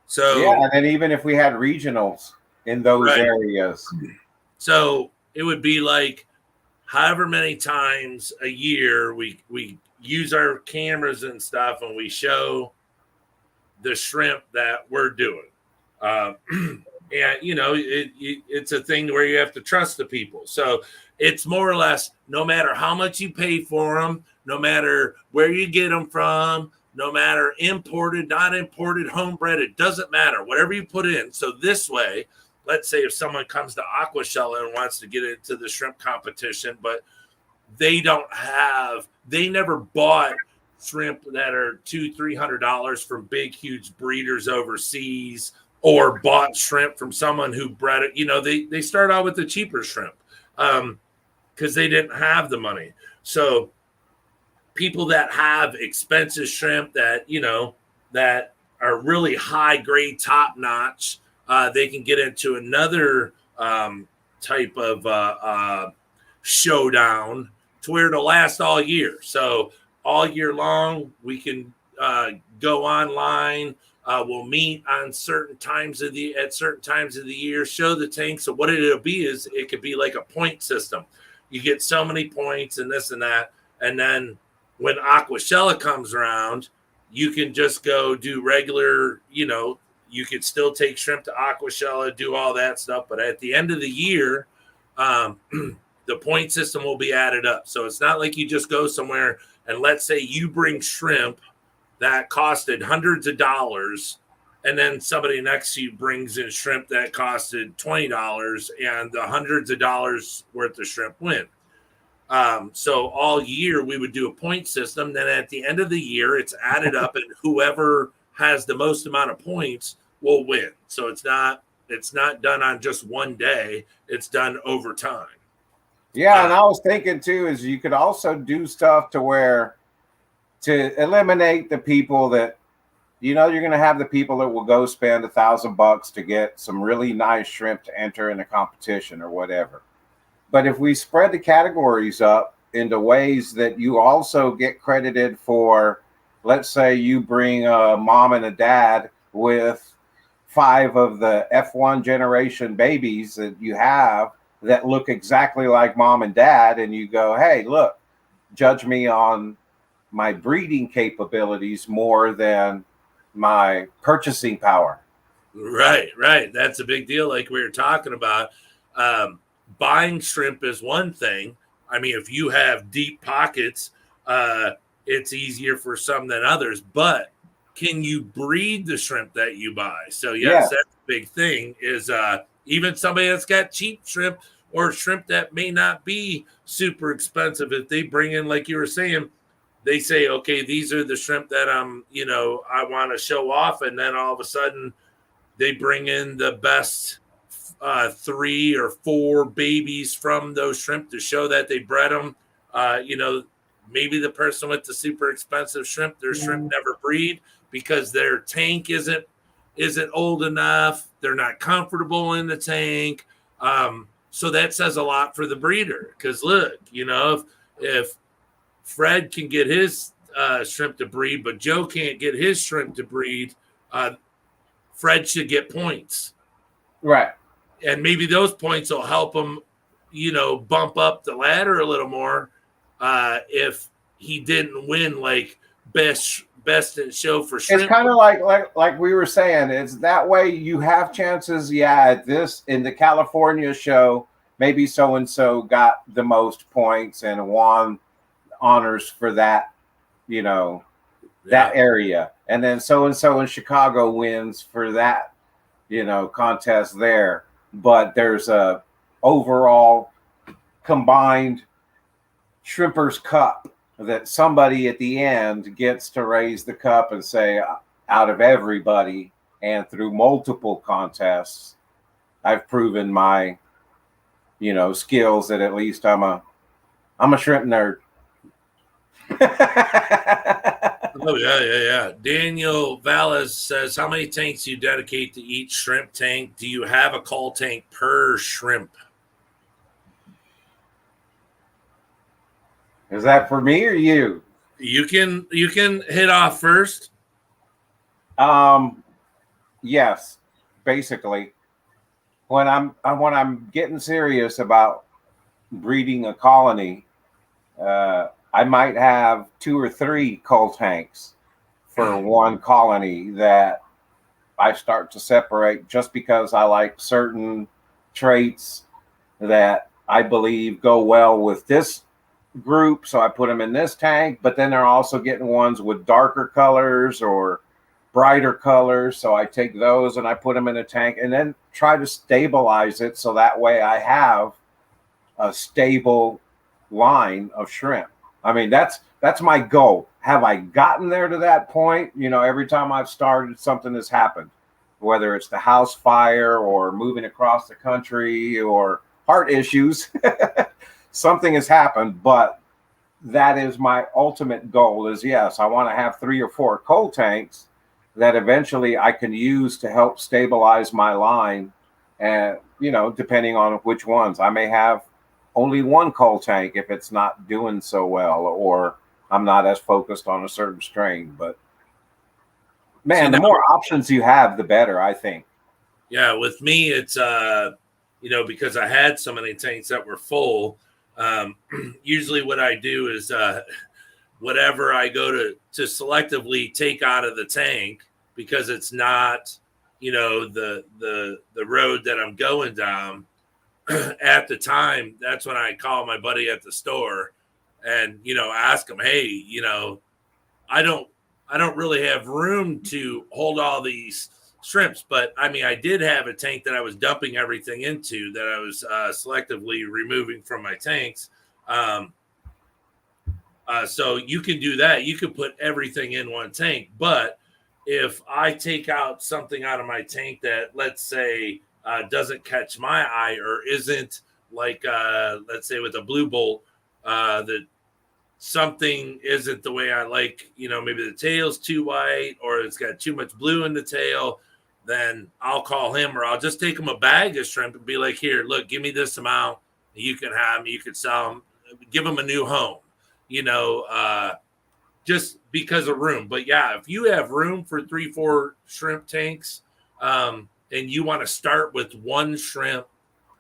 so and then even if we had regionals in those right. areas, so it would be like however many times a year we use our cameras and stuff, and we show the shrimp that we're doing. And it's a thing where you have to trust the people. So it's more or less, no matter how much you pay for them, no matter where you get them from, no matter imported, not imported, homebred, it doesn't matter. Whatever you put in. So this way, let's say if someone comes to Aquashella and wants to get into the shrimp competition, but they never bought shrimp that are $200-$300 from big, huge breeders overseas, or bought shrimp from someone who bred it. They start out with the cheaper shrimp because they didn't have the money. So people that have expensive shrimp that that are really high grade, top notch, they can get into another type of showdown to where it'll last all year. So all year long, we can go online. We'll meet on certain times of the year, show the tank. So what it'll be is it could be like a point system. You get so many points and this and that. And then when Aquashella comes around, you can just go do regular, you could still take shrimp to Aquashella, do all that stuff. But at the end of the year, the point system will be added up. So it's not like you just go somewhere and let's say you bring shrimp that costed hundreds of dollars, and then somebody next to you brings in shrimp that costed $20, and the hundreds of dollars worth of shrimp win. So all year we would do a point system. Then at the end of the year, it's added up, and whoever has the most amount of points will win. So it's not done on just one day. It's done over time. Yeah, and I was thinking too is you could also do stuff to eliminate the people that, you're going to have the people that will go spend $1,000 to get some really nice shrimp to enter in a competition or whatever. But if we spread the categories up into ways that you also get credited for, let's say you bring a mom and a dad with 5 of the F1 generation babies that you have that look exactly like mom and dad, and you go, hey, look, judge me on my breeding capabilities more than my purchasing power. Right. That's a big deal. Like we were talking about, buying shrimp is one thing. I mean, if you have deep pockets, it's easier for some than others, but can you breed the shrimp that you buy? So yes, that's a big thing is, even somebody that's got cheap shrimp or shrimp that may not be super expensive, if they bring in, like you were saying, they say, okay, these are the shrimp that I want to show off. And then all of a sudden they bring in the best 3 or 4 babies from those shrimp to show that they bred them. Maybe the person with the super expensive shrimp, their shrimp never breed because their tank isn't old enough. They're not comfortable in the tank. So that says a lot for the breeder. Because look, if Fred can get his shrimp to breed, but Joe can't get his shrimp to breed, Fred should get points. Right. And maybe those points will help him, bump up the ladder a little more if he didn't win like best in show for shrimp. It's kind of like we were saying, it's that way you have chances. Yeah, in the California show, maybe so-and-so got the most points and won honors for that, that area. And then so-and-so in Chicago wins for that, contest there. But there's a overall combined Shrimpers Cup that somebody at the end gets to raise the cup and say, out of everybody and through multiple contests, I've proven my, skills that at least I'm a shrimp nerd. Oh, yeah. Daniel Valles says, how many tanks do you dedicate to each shrimp tank? Do you have a call tank per shrimp? Is that for me or you? You can hit off first. Yes, basically. When I'm getting serious about breeding a colony, I might have 2 or 3 cull tanks for one colony that I start to separate just because I like certain traits that I believe go well with this group. So I put them in this tank, but then they're also getting ones with darker colors or brighter colors. So I take those and I put them in a tank and then try to stabilize it. So that way I have a stable line of shrimp. I mean, that's my goal. Have I gotten there to that point? You know, every time I've started, something has happened, whether it's the house fire or moving across the country or heart issues. Something has happened, but that is my ultimate goal is yes, I want to have 3 or 4 cold tanks that eventually I can use to help stabilize my line. And, you know, depending on which ones, I may have only one cold tank if it's not doing so well, or I'm not as focused on a certain strain. But man, the more options you have, the better, I think. Yeah, with me, it's because I had so many tanks that were full. Usually, what I do is whatever I go to selectively take out of the tank because it's not, the road that I'm going down at the time. That's when I call my buddy at the store and ask him, hey, I don't really have room to hold all these shrimps, but I mean, I did have a tank that I was dumping everything into that I was selectively removing from my tanks. So you can do that. You can put everything in one tank, but if I take out something out of my tank that, let's say, doesn't catch my eye or isn't like, let's say with a blue bolt, that something isn't the way I like, maybe the tail's too white or it's got too much blue in the tail, then I'll call him or I'll just take him a bag of shrimp and be like, here, look, give me this amount. You can have them, you can sell them, give them a new home, just because of room. But yeah, if you have room for 3-4 shrimp tanks, and you want to start with one shrimp,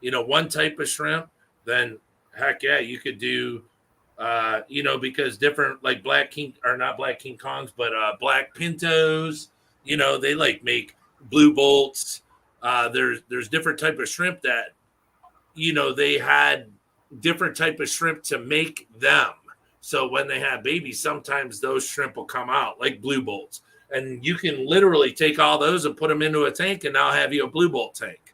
one type of shrimp, then heck yeah, you could do, because different like black king or not black King Kongs, but black pintos, they like make blue bolts. There's different type of shrimp that, they had different type of shrimp to make them. So when they have babies, sometimes those shrimp will come out like blue bolts. And you can literally take all those and put them into a tank and now have you a blue bolt tank.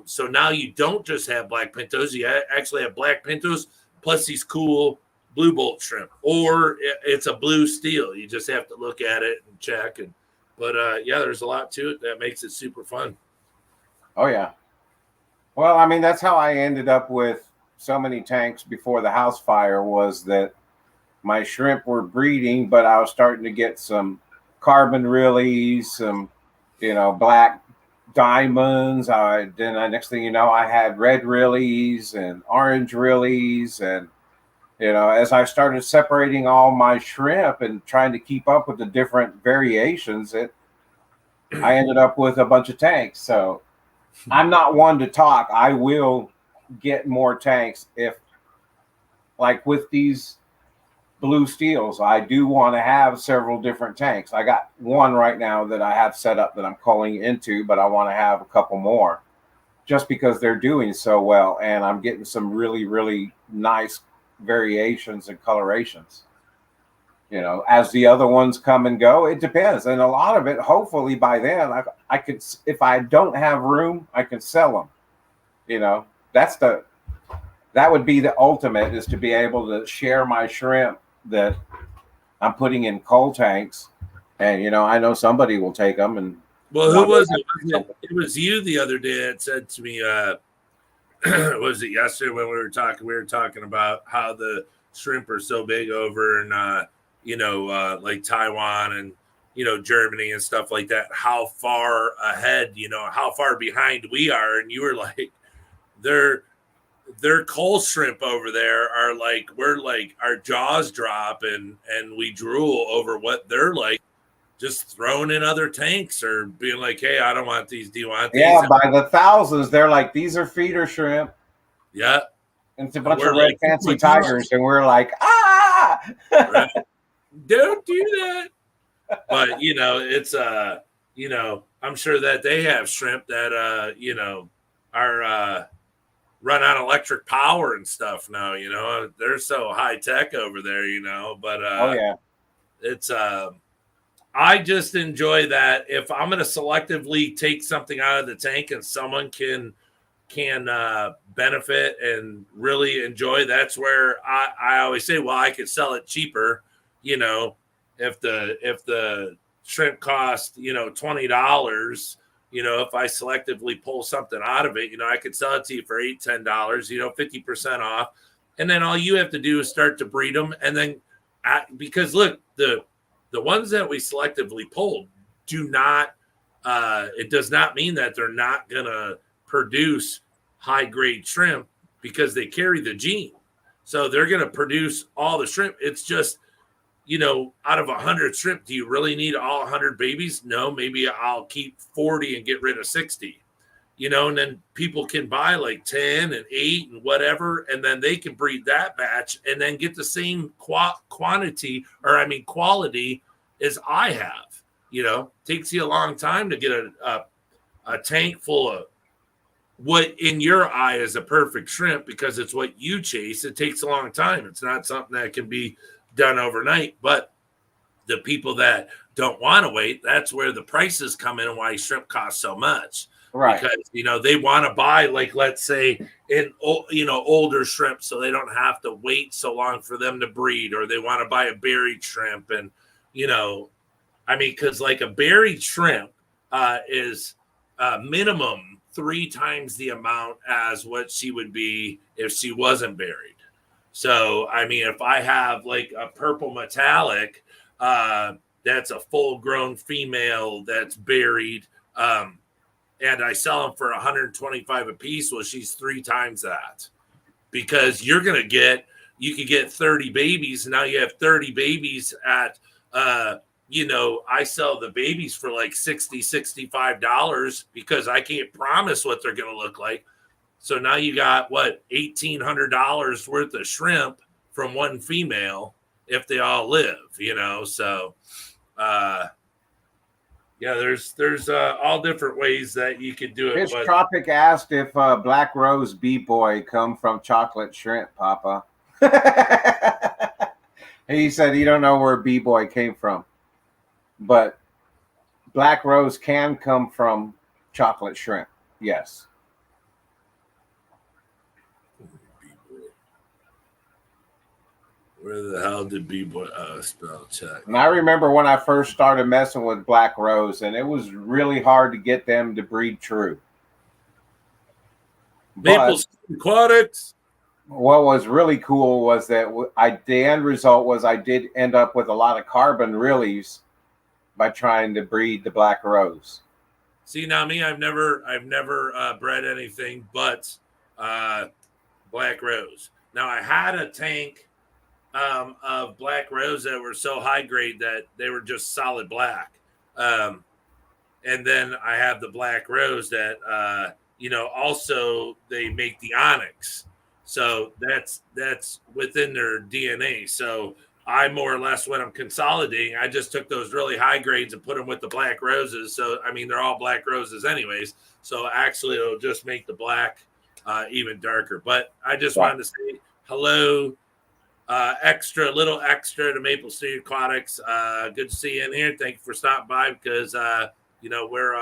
So now you don't just have black pintos, you actually have black pintos plus these cool blue bolt shrimp, or it's a blue steel. You just have to look at it and check. But there's a lot to it that makes it super fun. Oh yeah. Well, I mean, that's how I ended up with so many tanks before the house fire, was that my shrimp were breeding, but I was starting to get some carbon rillies, some, black diamonds. Then the next thing you know, I had red rillies and orange rillies. And, as I started separating all my shrimp and trying to keep up with the different variations, I ended up with a bunch of tanks. So I'm not one to talk. I will get more tanks if, like with these blue steels, I do want to have several different tanks. I got one right now that I have set up that I'm calling into, but I want to have a couple more just because they're doing so well. And I'm getting some really, really nice variations and colorations. As the other ones come and go, it depends. And a lot of it, hopefully by then, I could, if I don't have room, I can sell them. That would be the ultimate, is to be able to share my shrimp that I'm putting in coal tanks. And, I know somebody will take them. And well, who was it? It was you the other day that said to me, was it yesterday when we were talking about how the shrimp are so big over in like Taiwan and, Germany and stuff like that, how far ahead, how far behind we are. And you were like, their coal shrimp over there are like, we're like, our jaws drop and we drool over what they're like, just throwing in other tanks or being like, hey, I don't want these. Do you want these? Yeah, by the thousands, they're like, these are feeder shrimp. Yeah. And it's a bunch of red fancy tigers. And we're like, ah! Right. Don't do that. But, it's, I'm sure that they have shrimp that, are run on electric power and stuff now, they're so high tech over there, but oh yeah, it's I just enjoy that. If I'm going to selectively take something out of the tank and someone can benefit and really enjoy, that's where I always say, well, I could sell it cheaper, if the shrimp cost, $20, if I selectively pull something out of it, I could sell it to you for $8, $10, 50% off. And then all you have to do is start to breed them. And then because look, the ones that we selectively pulled do not, it does not mean that they're not going to produce high grade shrimp because they carry the gene. So they're going to produce all the shrimp. It's just, out of 100 shrimp, do you really need all 100 babies? No, maybe I'll keep 40 and get rid of 60, and then people can buy like 10 and 8 and whatever, and then they can breed that batch and then get the same quality as I have. Takes you a long time to get a tank full of what in your eye is a perfect shrimp because it's what you chase. It takes a long time. It's not something that can be done overnight, but the people that don't want to wait, that's where the prices come in and why shrimp costs so much. right. Because, they want to buy, like, let's say older shrimp so they don't have to wait so long for them to breed, or they want to buy a buried shrimp. And, because like a buried shrimp is minimum 3 times the amount as what she would be if she wasn't buried. So, if I have like a purple metallic, that's a full grown female that's buried, and I sell them for $125 a piece. Well, she's 3 times that because you could get 30 babies. And now you have 30 babies at, I sell the babies for like $60, $65 because I can't promise what they're going to look like. So now you got $1,800 worth of shrimp from one female if they all live, So, there's all different ways that you could do it. Fish Tropic asked if Black Rose B-Boy come from chocolate shrimp, Papa. He said he don't know where B-Boy came from, but Black Rose can come from chocolate shrimp. Yes. Where the hell did B-Boy spell check? And I remember when I first started messing with Black Rose, and it was really hard to get them to breed true. Maple Aquatics. What was really cool was that the end result was I did end up with a lot of carbon realies by trying to breed the Black Rose. See, now me, I've never bred anything but Black Rose. Now I had a tank of Black Rose that were so high grade that they were just solid black. And then I have the Black Rose that, also they make the onyx. So that's within their DNA. So I more or less, when I'm consolidating, I just took those really high grades and put them with the Black Roses. So, they're all Black Roses anyways. So actually it'll just make the black even darker. But I just wanted to say hello, little extra to Maple City Aquatics. Good to see you in here. Thank you for stopping by because, we're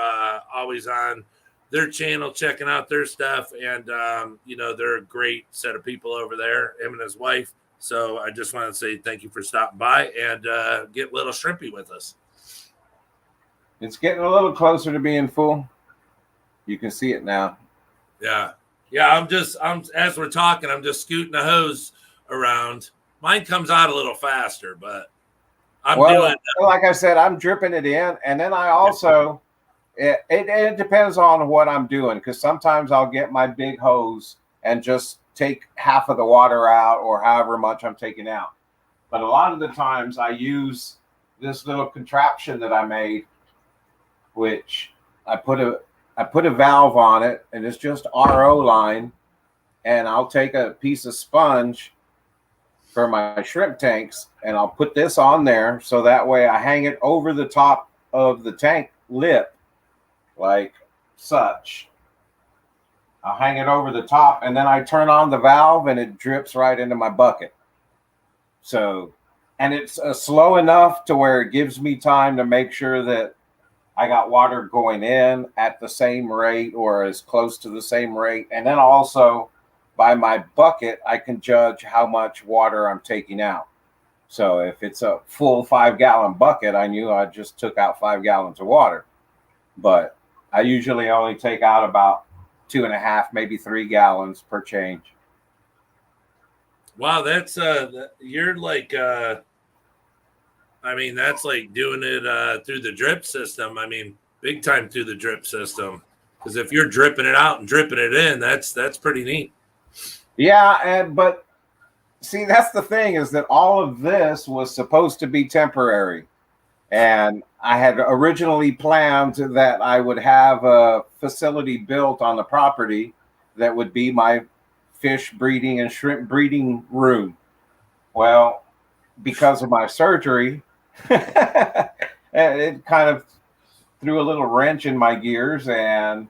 always on their channel, checking out their stuff. And, they're a great set of people over there, him and his wife. So I just want to say thank you for stopping by and get little shrimpy with us. It's getting a little closer to being full. You can see it now. Yeah. I'm as we're talking, I'm just scooting the hose around. Mine comes out a little faster, but I'm well, doing. like I said, I'm dripping it in, and then I also it depends on what I'm doing, because sometimes I'll get my big hose and just take half of the water out, or however much I'm taking out. But a lot of the times I use this little contraption that I made, which I put a valve on it, and it's just RO line, and I'll take a piece of sponge for my shrimp tanks, and I'll put this on there, so that way I hang it over the top of the tank lip like such. I'll hang it over the top, and then I turn on the valve and it drips right into my bucket. So, and it's slow enough to where it gives me time to make sure that I got water going in at the same rate or as close to the same rate. And then also by my bucket, I can judge how much water I'm taking out. So if it's a full 5-gallon bucket, I knew I just took out 5 gallons of water. But I usually only take out about 2.5, maybe 3 gallons per change. Wow, that's you're like I mean, that's like doing it through the drip system. I mean, big time through the drip system. Because if you're dripping it out and dripping it in, that's pretty neat. Yeah, but see, that's the thing, is that all of this was supposed to be temporary. And I had originally planned that I would have a facility built on the property that would be my fish breeding and shrimp breeding room. Well, because of my surgery, it kind of threw a little wrench in my gears, and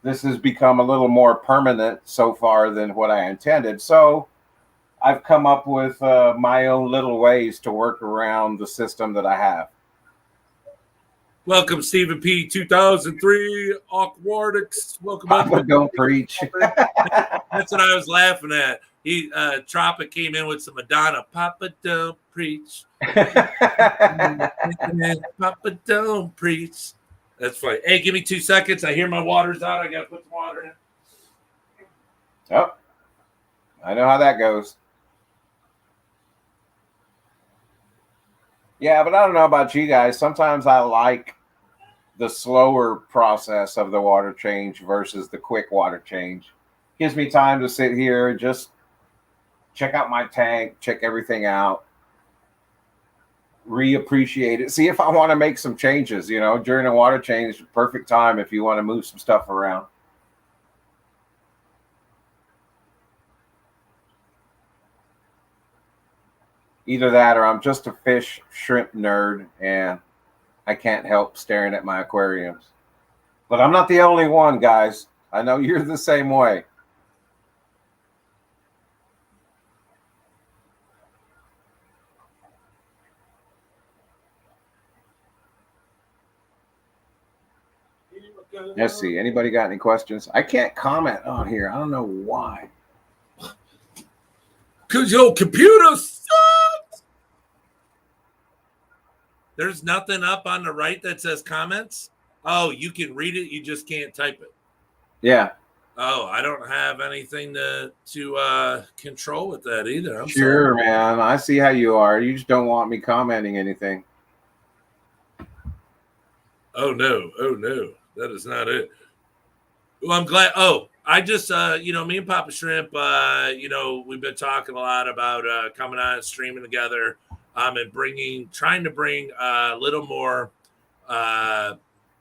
this has become a little more permanent so far than what I intended. So I've come up with my own little ways to work around the system that I have. Welcome, Stephen P. 2003 Aquatics. Welcome. Papa, don't preach. That's what I was laughing at. He Tropic came in with some Madonna. Papa, don't preach. Papa, don't preach. That's funny. Hey, give me 2 seconds. I hear my water's out. I got to put the water in. Oh, I know how that goes. Yeah, but I don't know about you guys. Sometimes I like the slower process of the water change versus the quick water change. Gives me time to sit here and just check out my tank, check everything out, reappreciate it, see if I want to make some changes. During a water change, perfect time if you want to move some stuff around. Either that, or I'm just a fish shrimp nerd and I can't help staring at my aquariums. But I'm not the only one, guys. I know you're the same way. Let's see. Anybody got any questions? I can't comment on here. I don't know why. Because your computer sucks. There's nothing up on the right that says comments. Oh, you can read it. You just can't type it. Yeah. Oh, I don't have anything to control with that either. I'm sure, sorry. Man. I see how you are. You just don't want me commenting anything. Oh, no. That is not it. Well, I'm glad. Oh, I just, me and Papa Shrimp, we've been talking a lot about coming on and streaming together and trying to bring a little more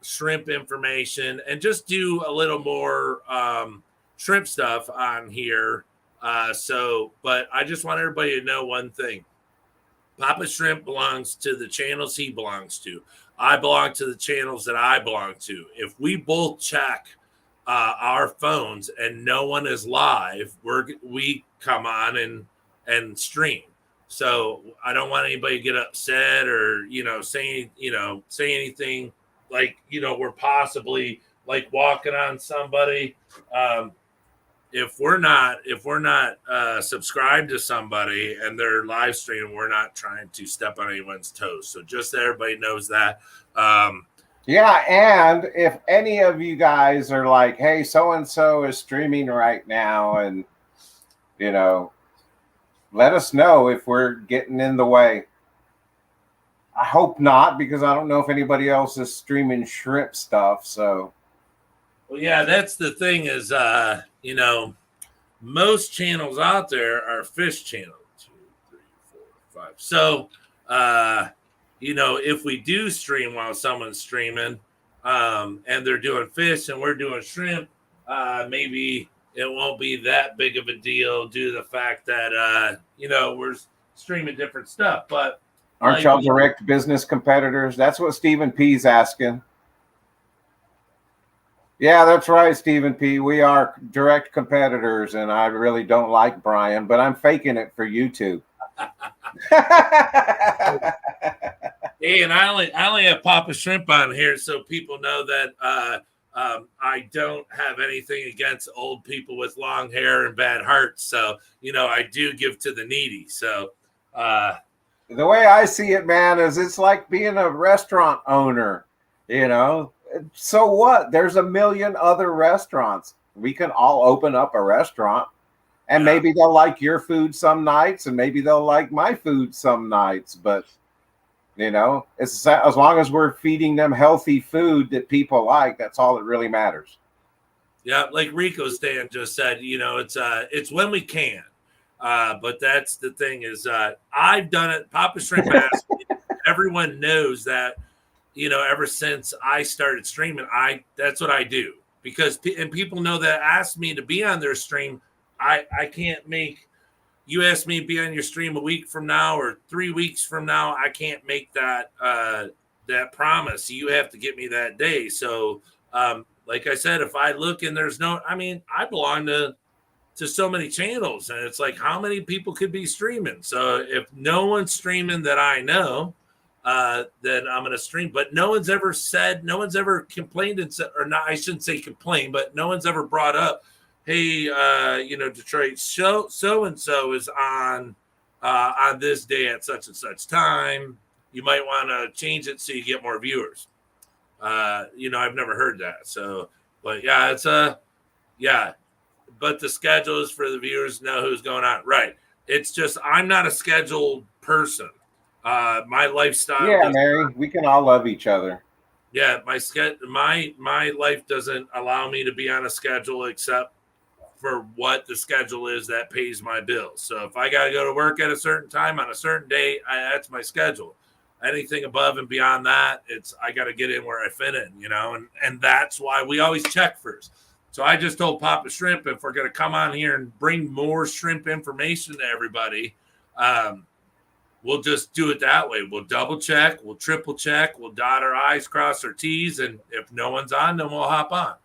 shrimp information and just do a little more shrimp stuff on here. But I just want everybody to know one thing. Papa Shrimp belongs to the channels he belongs to. I belong to the channels that I belong to. If we both check our phones and no one is live, we come on and stream. So I don't want anybody to get upset or say anything like we're possibly like walking on somebody. If we're not subscribed to somebody and they're live streaming, we're not trying to step on anyone's toes. So just so everybody knows that. Yeah, and if any of you guys are like, hey, so-and-so is streaming right now, and, let us know if we're getting in the way. I hope not, because I don't know if anybody else is streaming shrimp stuff. So, Well, yeah, that's the thing is, most channels out there are fish channel. 2, 3, 4, 5. So, if we do stream while someone's streaming, and they're doing fish and we're doing shrimp, maybe it won't be that big of a deal due to the fact that we're streaming different stuff. But aren't y'all direct business competitors? That's what Stephen P's asking. Yeah, that's right, Stephen P. We are direct competitors, and I really don't like Brian, but I'm faking it for you two. Hey, and I only have Papa Shrimp on here so people know that I don't have anything against old people with long hair and bad hearts. So, I do give to the needy. So, the way I see it, man, is it's like being a restaurant owner, So what? There's a million other restaurants. We can all open up a restaurant, and maybe they'll like your food some nights, and maybe they'll like my food some nights. But it's as long as we're feeding them healthy food that people like, that's all that really matters. Yeah, like Rico Stan just said, it's when we can. But that's the thing is, I've done it. Papa Shrimp asked me. Everyone knows that. Ever since I started streaming, that's what I do, because people know that ask me to be on their stream. I can't make you ask me to be on your stream a week from now or 3 weeks from now. I can't make that promise. You have to get me that day. So, like I said, if I look and there's I belong to so many channels, and it's like, how many people could be streaming? So if no one's streaming that I know, then I'm going to stream. But no one's ever complained and said, or not, I shouldn't say complain, but no one's ever brought up, hey, Detroit, so-and-so is on this day at such and such time. You might want to change it so you get more viewers. I've never heard that. So, but yeah, but the schedule is for the viewers to know who's going on. Right. It's just, I'm not a scheduled person. My lifestyle. Yeah, Mary, we can all love each other. Yeah, my life doesn't allow me to be on a schedule except for what the schedule is that pays my bills. So if I got to go to work at a certain time on a certain day, that's my schedule. Anything above and beyond that, I got to get in where I fit in, and that's why we always check first. So I just told Papa Shrimp, if we're going to come on here and bring more shrimp information to everybody, we'll just do it that way. We'll double check, we'll triple check, we'll dot our I's, cross our T's, and if no one's on, then we'll hop on.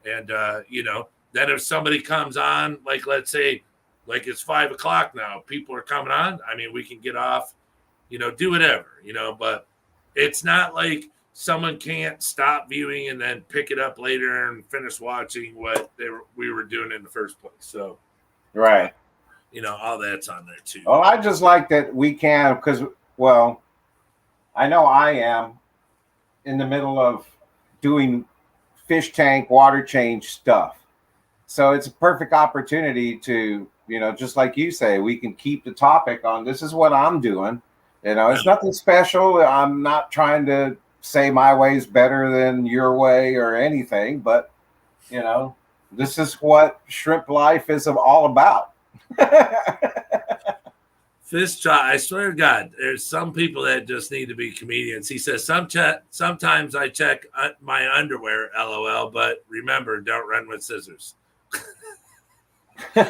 And then if somebody comes on, like let's say, like it's 5 o'clock now, people are coming on. We can get off, do whatever, but it's not like someone can't stop viewing and then pick it up later and finish watching what we were doing in the first place. So, right. All that's on there too. Well, I just like that we can, because, I know I am in the middle of doing fish tank water change stuff. So it's a perfect opportunity to, just like you say, we can keep the topic on. This is what I'm doing. It's nothing special. I'm not trying to say my way's better than your way or anything, but, this is what shrimp life is all about. Fish try. I swear to God, there's some people that just need to be comedians. He says, sometimes I check my underwear, LOL, but remember, don't run with scissors. I'm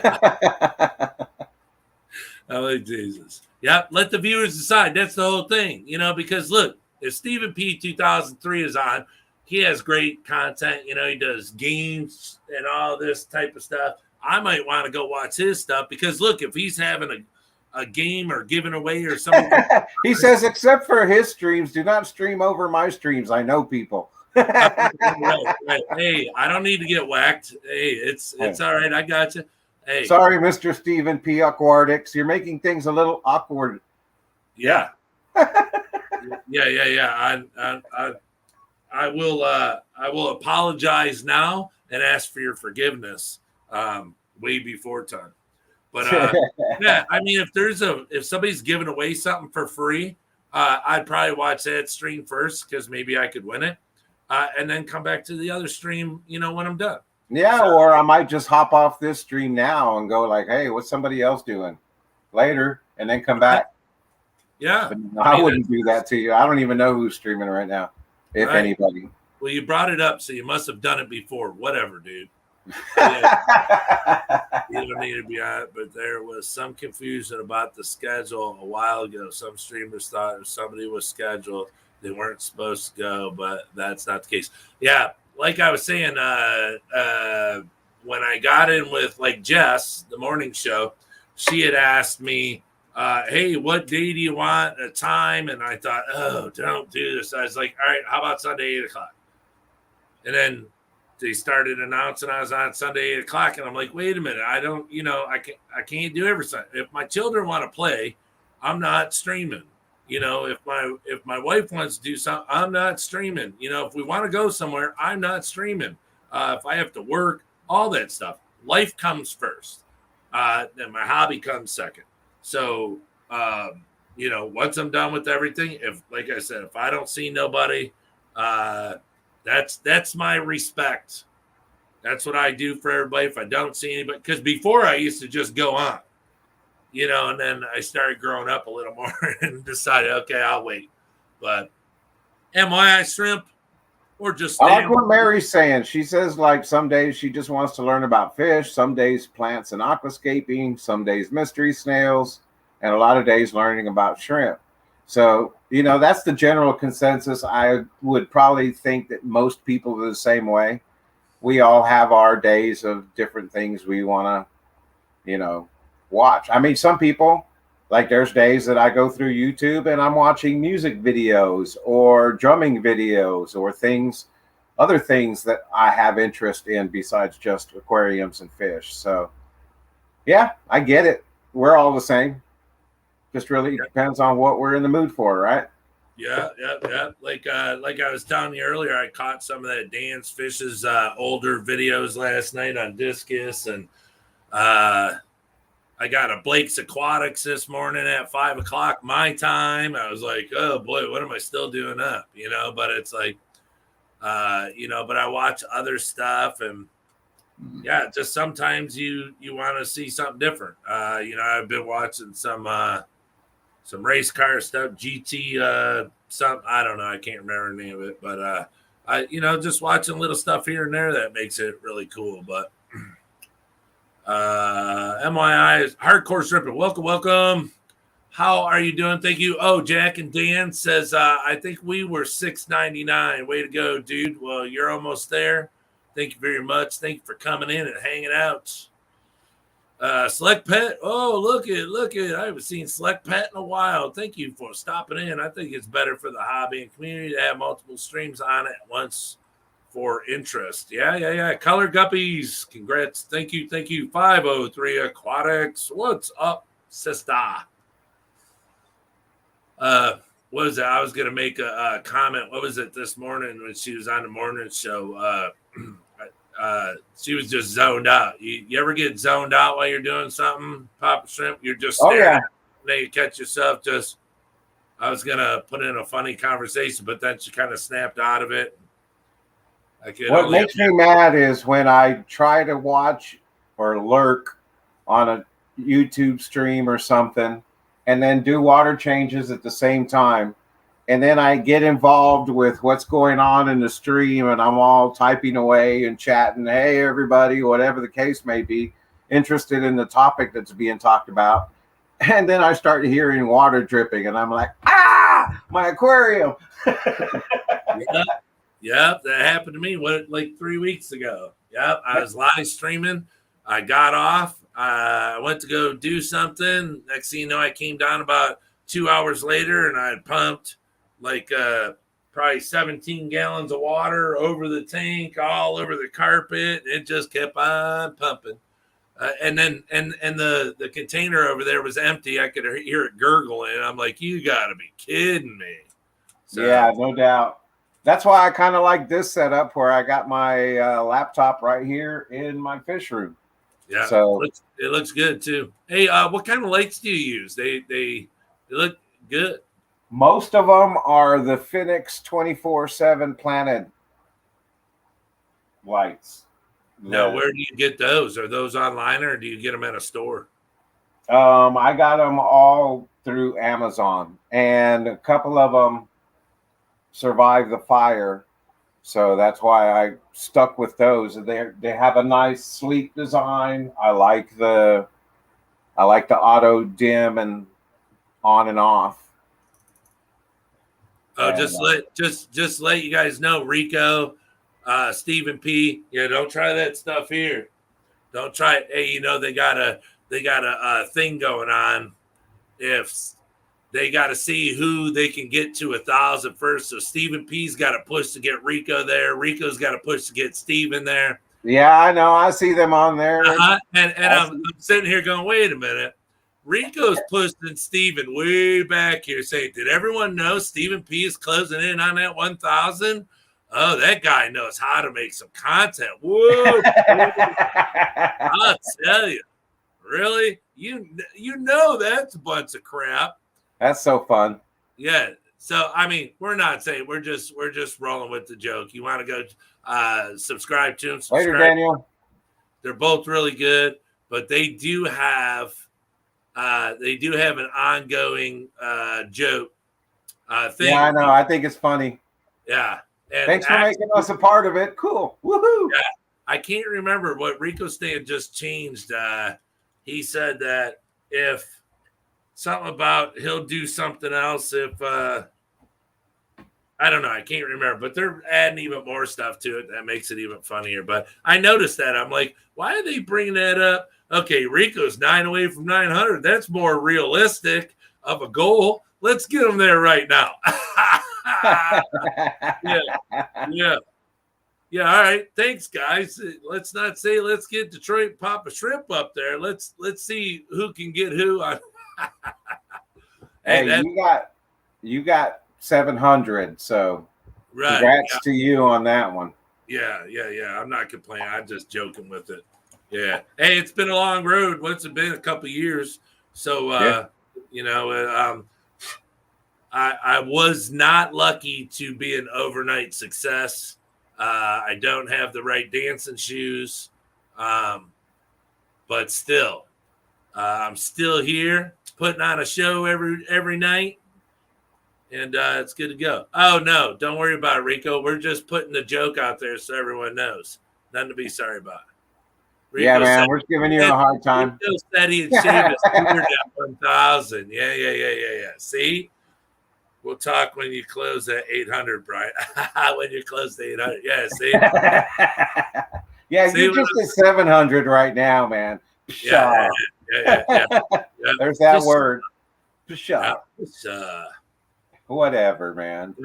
like, Jesus. Yeah, let the viewers decide. That's the whole thing, because look, if Stephen P 2003 is on, he has great content. He does games and all this type of stuff. I might want to go watch his stuff because look, if he's having a game or giving away or something. He says, except for his streams, do not stream over my streams. I know people. Right. Hey, I don't need to get whacked. Hey, it's all right. I got you. Hey, sorry, Mr. Stephen P. Aquatics. You're making things a little awkward. Yeah. Yeah. I will apologize now and ask for your forgiveness way before time. But yeah, if somebody's giving away something for free, I'd probably watch that stream first because maybe I could win it, and then come back to the other stream, when I'm done. Yeah, or I might just hop off this stream now and go like, hey, what's somebody else doing later, and then come back. Yeah. But I wouldn't do that to you. I don't even know who's streaming right now, if anybody. Well, you brought it up, so you must have done it before. Whatever, dude. You don't need to be on it, but there was some confusion about the schedule a while ago. Some streamers thought if somebody was scheduled, they weren't supposed to go, but that's not the case. Yeah, like I was saying, when I got in with like Jess, the morning show, she had asked me, hey, what day do you want, a time? And I thought, oh, don't do this. I was like, all right, how about Sunday, 8 o'clock? And then they started announcing I was on Sunday, 8 o'clock. And I'm like, wait a minute. I don't, I can't do every Sunday. If my children want to play, I'm not streaming. If my wife wants to do something, I'm not streaming. If we want to go somewhere, I'm not streaming. If I have to work, all that stuff. Life comes first. Then my hobby comes second. So, once I'm done with everything, like I said, if I don't see nobody, that's my respect. That's what I do for everybody. If I don't see anybody, because before I used to just go on, and then I started growing up a little more and decided, okay, I'll wait. But am I shrimp or just? I like what Mary's saying. She says like some days she just wants to learn about fish, some days plants and aquascaping, some days mystery snails, and a lot of days learning about shrimp. So, that's the general consensus. I would probably think that most people are the same way. We all have our days of different things we want to, watch. I mean, some people, like there's days that I go through YouTube and I'm watching music videos or drumming videos or other things that I have interest in besides just aquariums and fish. So, yeah, I get it. We're all the same. Just really depends on what we're in the mood for, right? Yeah. Like I was telling you earlier, I caught some of that Dan's Fish's older videos last night on Discus, and I got a Blake's Aquatics this morning at 5 o'clock my time. I was like, oh boy, what am I still doing up? But it's like, but I watch other stuff, and yeah, just sometimes you want to see something different. I've been watching some race car stuff, GT, some, I don't know, I can't remember the name of it, but I just watching little stuff here and there that makes it really cool. But MYI hardcore stripping. Welcome. How are you doing? Thank you. Oh, Jack and Dan says, I think we were $6.99. Way to go, dude. Well, you're almost there. Thank you very much. Thank you for coming in and hanging out. Select Pet. Oh, look it. I haven't seen Select Pet in a while. Thank you for stopping in. I think it's better for the hobby and community to have multiple streams on at once for interest. Yeah. Color Guppies. Congrats. Thank you. 503 Aquatics. What's up, sister? What was it? I was going to make a comment. What was it this morning when she was on the morning show? She was just zoned out. You ever get zoned out while you're doing something, Papa Shrimp? You're just staring. Then you catch yourself just. I was going to put in a funny conversation, but then she kind of snapped out of it. What makes me mad is when I try to watch or lurk on a YouTube stream or something and then do water changes at the same time. And then I get involved with what's going on in the stream and I'm all typing away and chatting. Hey, everybody, whatever the case may be, interested in the topic that's being talked about. And then I start hearing water dripping and I'm like, my aquarium. Yep, that happened to me like 3 weeks ago. Yep, I was live streaming. I got off. I went to go do something. Next thing you know, I came down about 2 hours later and I had pumped like probably 17 gallons of water over the tank, all over the carpet. It just kept on pumping. And then the container over there was empty. I could hear it gurgling. I'm like, you got to be kidding me. So, yeah, no doubt. That's why I kind of like this setup where I got my laptop right here in my fish room. Yeah, so it looks good too. Hey, what kind of lights do you use? They look good. Most of them are the Phoenix 24/7 planted lights. Now, where do you get those? Are those online or do you get them at a store? I got them all through Amazon, and a couple of them survived the fire, so that's why I stuck with those. They have a nice sleek design. I like the auto dim and on and off. Oh, just let you guys know, Rico, Stephen P. Yeah, don't try that stuff here. Don't try it. Hey, they got a thing going on. If they got to see who they can get to 1,000 first. So Stephen P's got to push to get Rico there. Rico's got to push to get Steven there. Yeah, I know. I see them on there. And I'm sitting here going, wait a minute. Rico's pushing Steven way back here, saying, did everyone know Stephen P is closing in on that 1,000? Oh, that guy knows how to make some content. Whoa. I'll tell you. Really? You know that's a bunch of crap. That's so fun. Yeah. So I mean, we're not saying we're just rolling with the joke. You want to go subscribe to them. Later, Daniel. They're both really good, but they do have an ongoing joke thing. Yeah, I know. I think it's funny. Yeah. And thanks for making us a part of it. Cool. Woohoo. Yeah. I can't remember what Rico Stan just changed. He said that if something about he'll do something else if I don't know, I can't remember, but they're adding even more stuff to it that makes it even funnier. But I noticed that. I'm like, why are they bringing that up? Okay, Rico's 9 away from 900. That's more realistic of a goal. Let's get him there right now. Yeah. All right. Thanks, guys. Let's not say let's get Detroit Papa Shrimp up there. Let's see who can get who. Hey, you got 700. So congrats to you on that one. Yeah. I'm not complaining. I'm just joking with it. Yeah. Hey, it's been a long road. What's it been? A couple of years. So I was not lucky to be an overnight success. I don't have the right dancing shoes, but still, I'm still here putting on a show every night, and it's good to go. Oh, no, don't worry about it, Rico. We're just putting the joke out there so everyone knows. Nothing to be sorry about. Rico yeah, man, we're giving you a hard time. Rico said he'd shave his beard at 1,000. Yeah. See? We'll talk when you close at 800, Brian. When you close to 800. Yeah, see? Yeah, you're just at 700 right now, man. Yeah. There's that word. Pshaw. Whatever, man.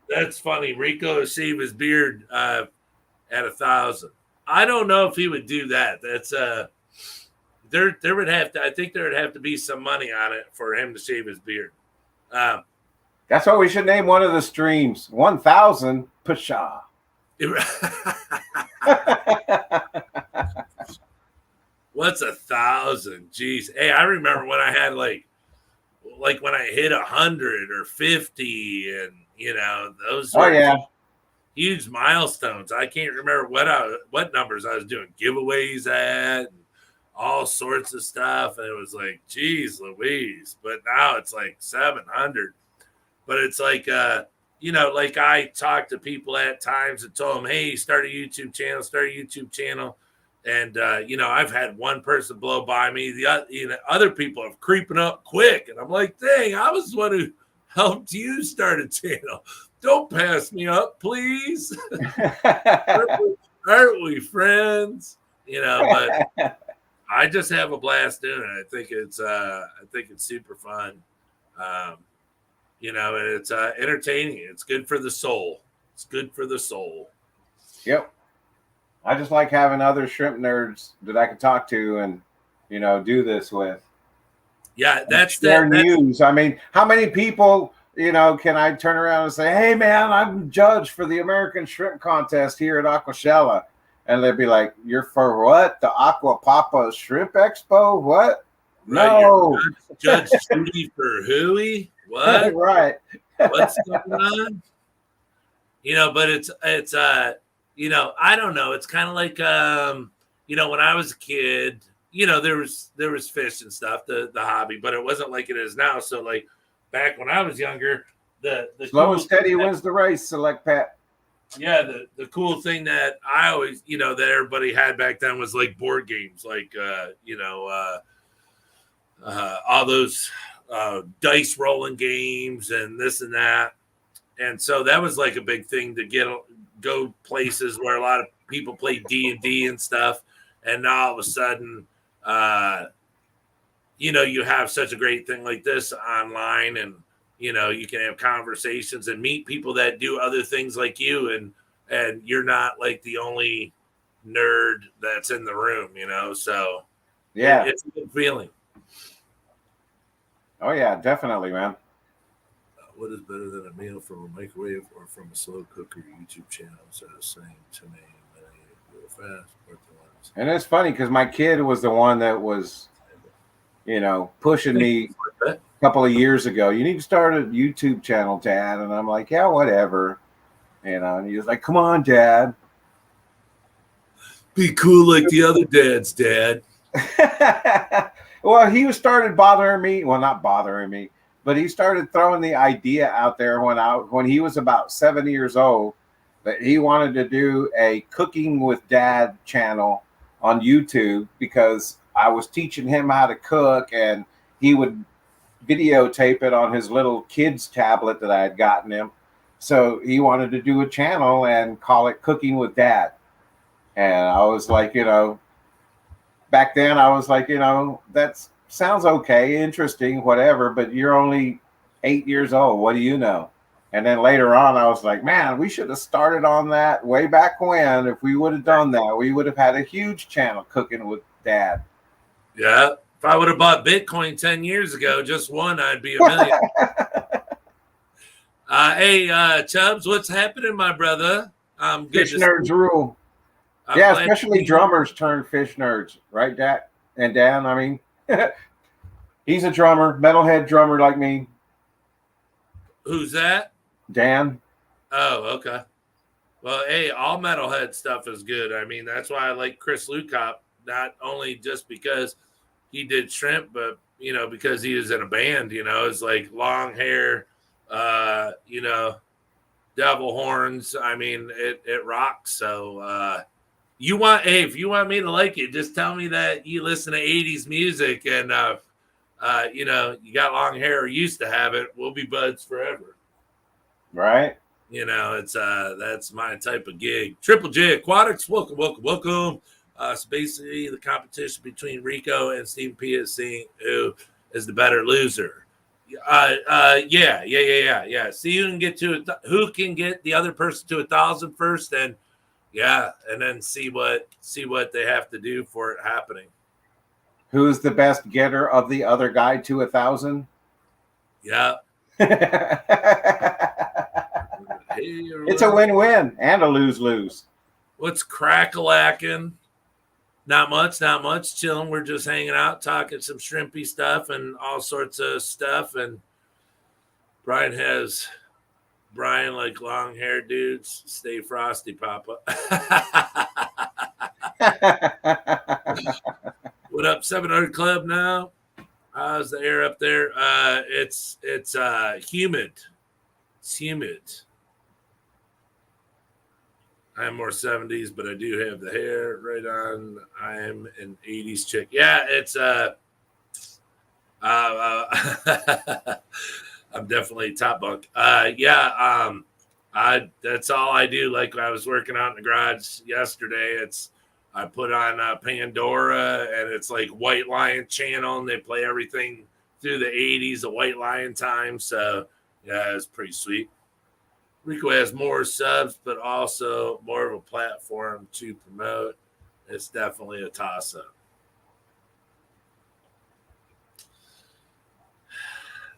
That's funny. Rico will shave his beard at 1,000. I don't know if he would do that. That's there would have to. I think there would have to be some money on it for him to shave his beard. That's what we should name one of the streams. 1,000 Pshaw. What's 1,000? Jeez. Hey, I remember when I had like when I hit 100 or 50, and those were huge milestones. I can't remember what numbers I was doing giveaways at, and all sorts of stuff, and it was like, geez Louise. But now it's like 700. But it's like like I talk to people at times and told them, hey, start a YouTube channel. And I've had one person blow by me. The other people are creeping up quick, and I'm like, dang, I was the one who helped you start a channel. Don't pass me up, please. Aren't we friends? But I just have a blast doing it. I think it's super fun. And it's entertaining. It's good for the soul. Yep. I just like having other shrimp nerds that I can talk to and, do this with. Yeah, that's their news. I mean, how many people, can I turn around and say, hey, man, I'm judge for the American Shrimp Contest here at Aquashella. And they'd be like, you're for what? The Aqua Papa Shrimp Expo? What? Right, No. Judge Judy for hooey? What? Right. What's going on? But it's I don't know. It's kind of like when I was a kid, there was fish and stuff, the hobby, but it wasn't like it is now. So like back when I was younger, the Slow and steady wins the race, Select Pat. yeah, the cool thing that I always, that everybody had back then was like board games, like all those dice rolling games and this and that. And so that was like a big thing to go places where a lot of people play D&D and stuff. And now all of a sudden, you have such a great thing like this online, and you can have conversations and meet people that do other things like you, and you're not like the only nerd that's in the room, so yeah, it's a good feeling. Oh yeah, definitely, man. What is better than a meal from a microwave or from a slow cooker? YouTube channels are the same to me. Real fast. And it's funny because my kid was the one that was, pushing me a couple of years ago. You need to start a YouTube channel, Dad. And I'm like, yeah, whatever. And he was like, come on, Dad. Be cool like the other dads, Dad. Well, he started bothering me. Well, not bothering me, but he started throwing the idea out there when he was about 7 years old that he wanted to do a Cooking with Dad channel on YouTube because I was teaching him how to cook, and he would videotape it on his little kid's tablet that I had gotten him. So he wanted to do a channel and call it Cooking with Dad. And I was like, back then I was like, that sounds okay, interesting, whatever, but you're only 8 years old. What do you know? And then later on, I was like, man, we should have started on that way back when. If we would have done that, we would have had a huge channel, Cooking with Dad. Yeah. If I would have bought Bitcoin 10 years ago, just one, I'd be a million. Hey, Chubbs, what's happening, my brother? Good. Fish nerds rule. Yeah, especially drummers turn fish nerds, right, Dak and Dan? I mean, he's a drummer, metalhead drummer like me. Who's that? Dan. Oh, okay. Well, hey, all metalhead stuff is good. I mean, that's why I like Chris Lukop, not only just because he did Shrimp, but, because he was in a band, it's like long hair, devil horns. I mean, it rocks. So, if you want me to like it, just tell me that you listen to 80s music and, you got long hair or used to have it. We'll be buds forever. Right. It's that's my type of gig. Triple J Aquatics, welcome. So basically the competition between Rico and Steve P is seeing who is the better loser. Yeah. See who can get who can get the other person to 1,000 first, and then see what they have to do for it happening. Who's the best getter of the other guy to 1,000? Yeah. It's a win-win and a lose-lose. What's crack-a-lacking? Not much. Chilling. We're just hanging out, talking some shrimpy stuff and all sorts of stuff. And Brian like long-haired dudes. Stay frosty, Papa. What up, 700 Club now? How's the air up there? It's humid. It's humid. I'm more 70s, but I do have the hair right on. I am an 80s chick. Yeah, it's I'm definitely top bunk. That's all I do. Like I was working out in the garage yesterday. I put on Pandora, and it's like White Lion channel, and they play everything through the 80s, the White Lion time. So yeah, it's pretty sweet. Rico has more subs, but also more of a platform to promote. It's definitely a toss-up.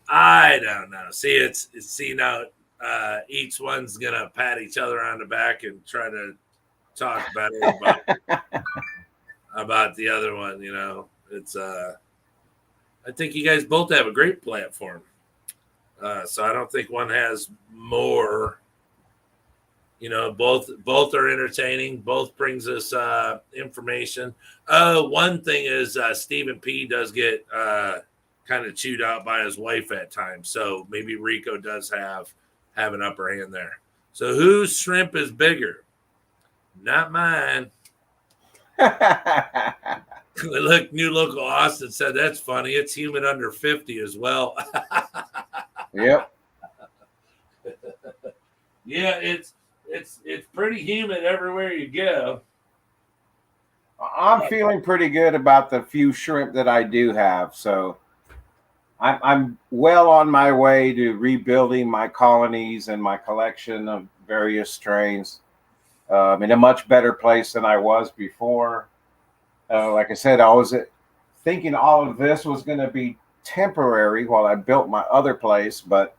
I don't know. See now, each one's gonna pat each other on the back and try to talk better about the other one. It's I think you guys both have a great platform. So I don't think one has more. Both are entertaining. Both brings us information. One thing is Stephen P does get kind of chewed out by his wife at times. So maybe Rico does have an upper hand there. So whose shrimp is bigger? Not mine. Look, new local Austin said that's funny. It's humid under 50 as well. Yep. Yeah, it's pretty humid everywhere you go. I'm feeling pretty good about the few shrimp that I do have. So I'm well on my way to rebuilding my colonies and my collection of various strains in a much better place than I was before. Like I said, I was thinking all of this was going to be temporary while I built my other place, but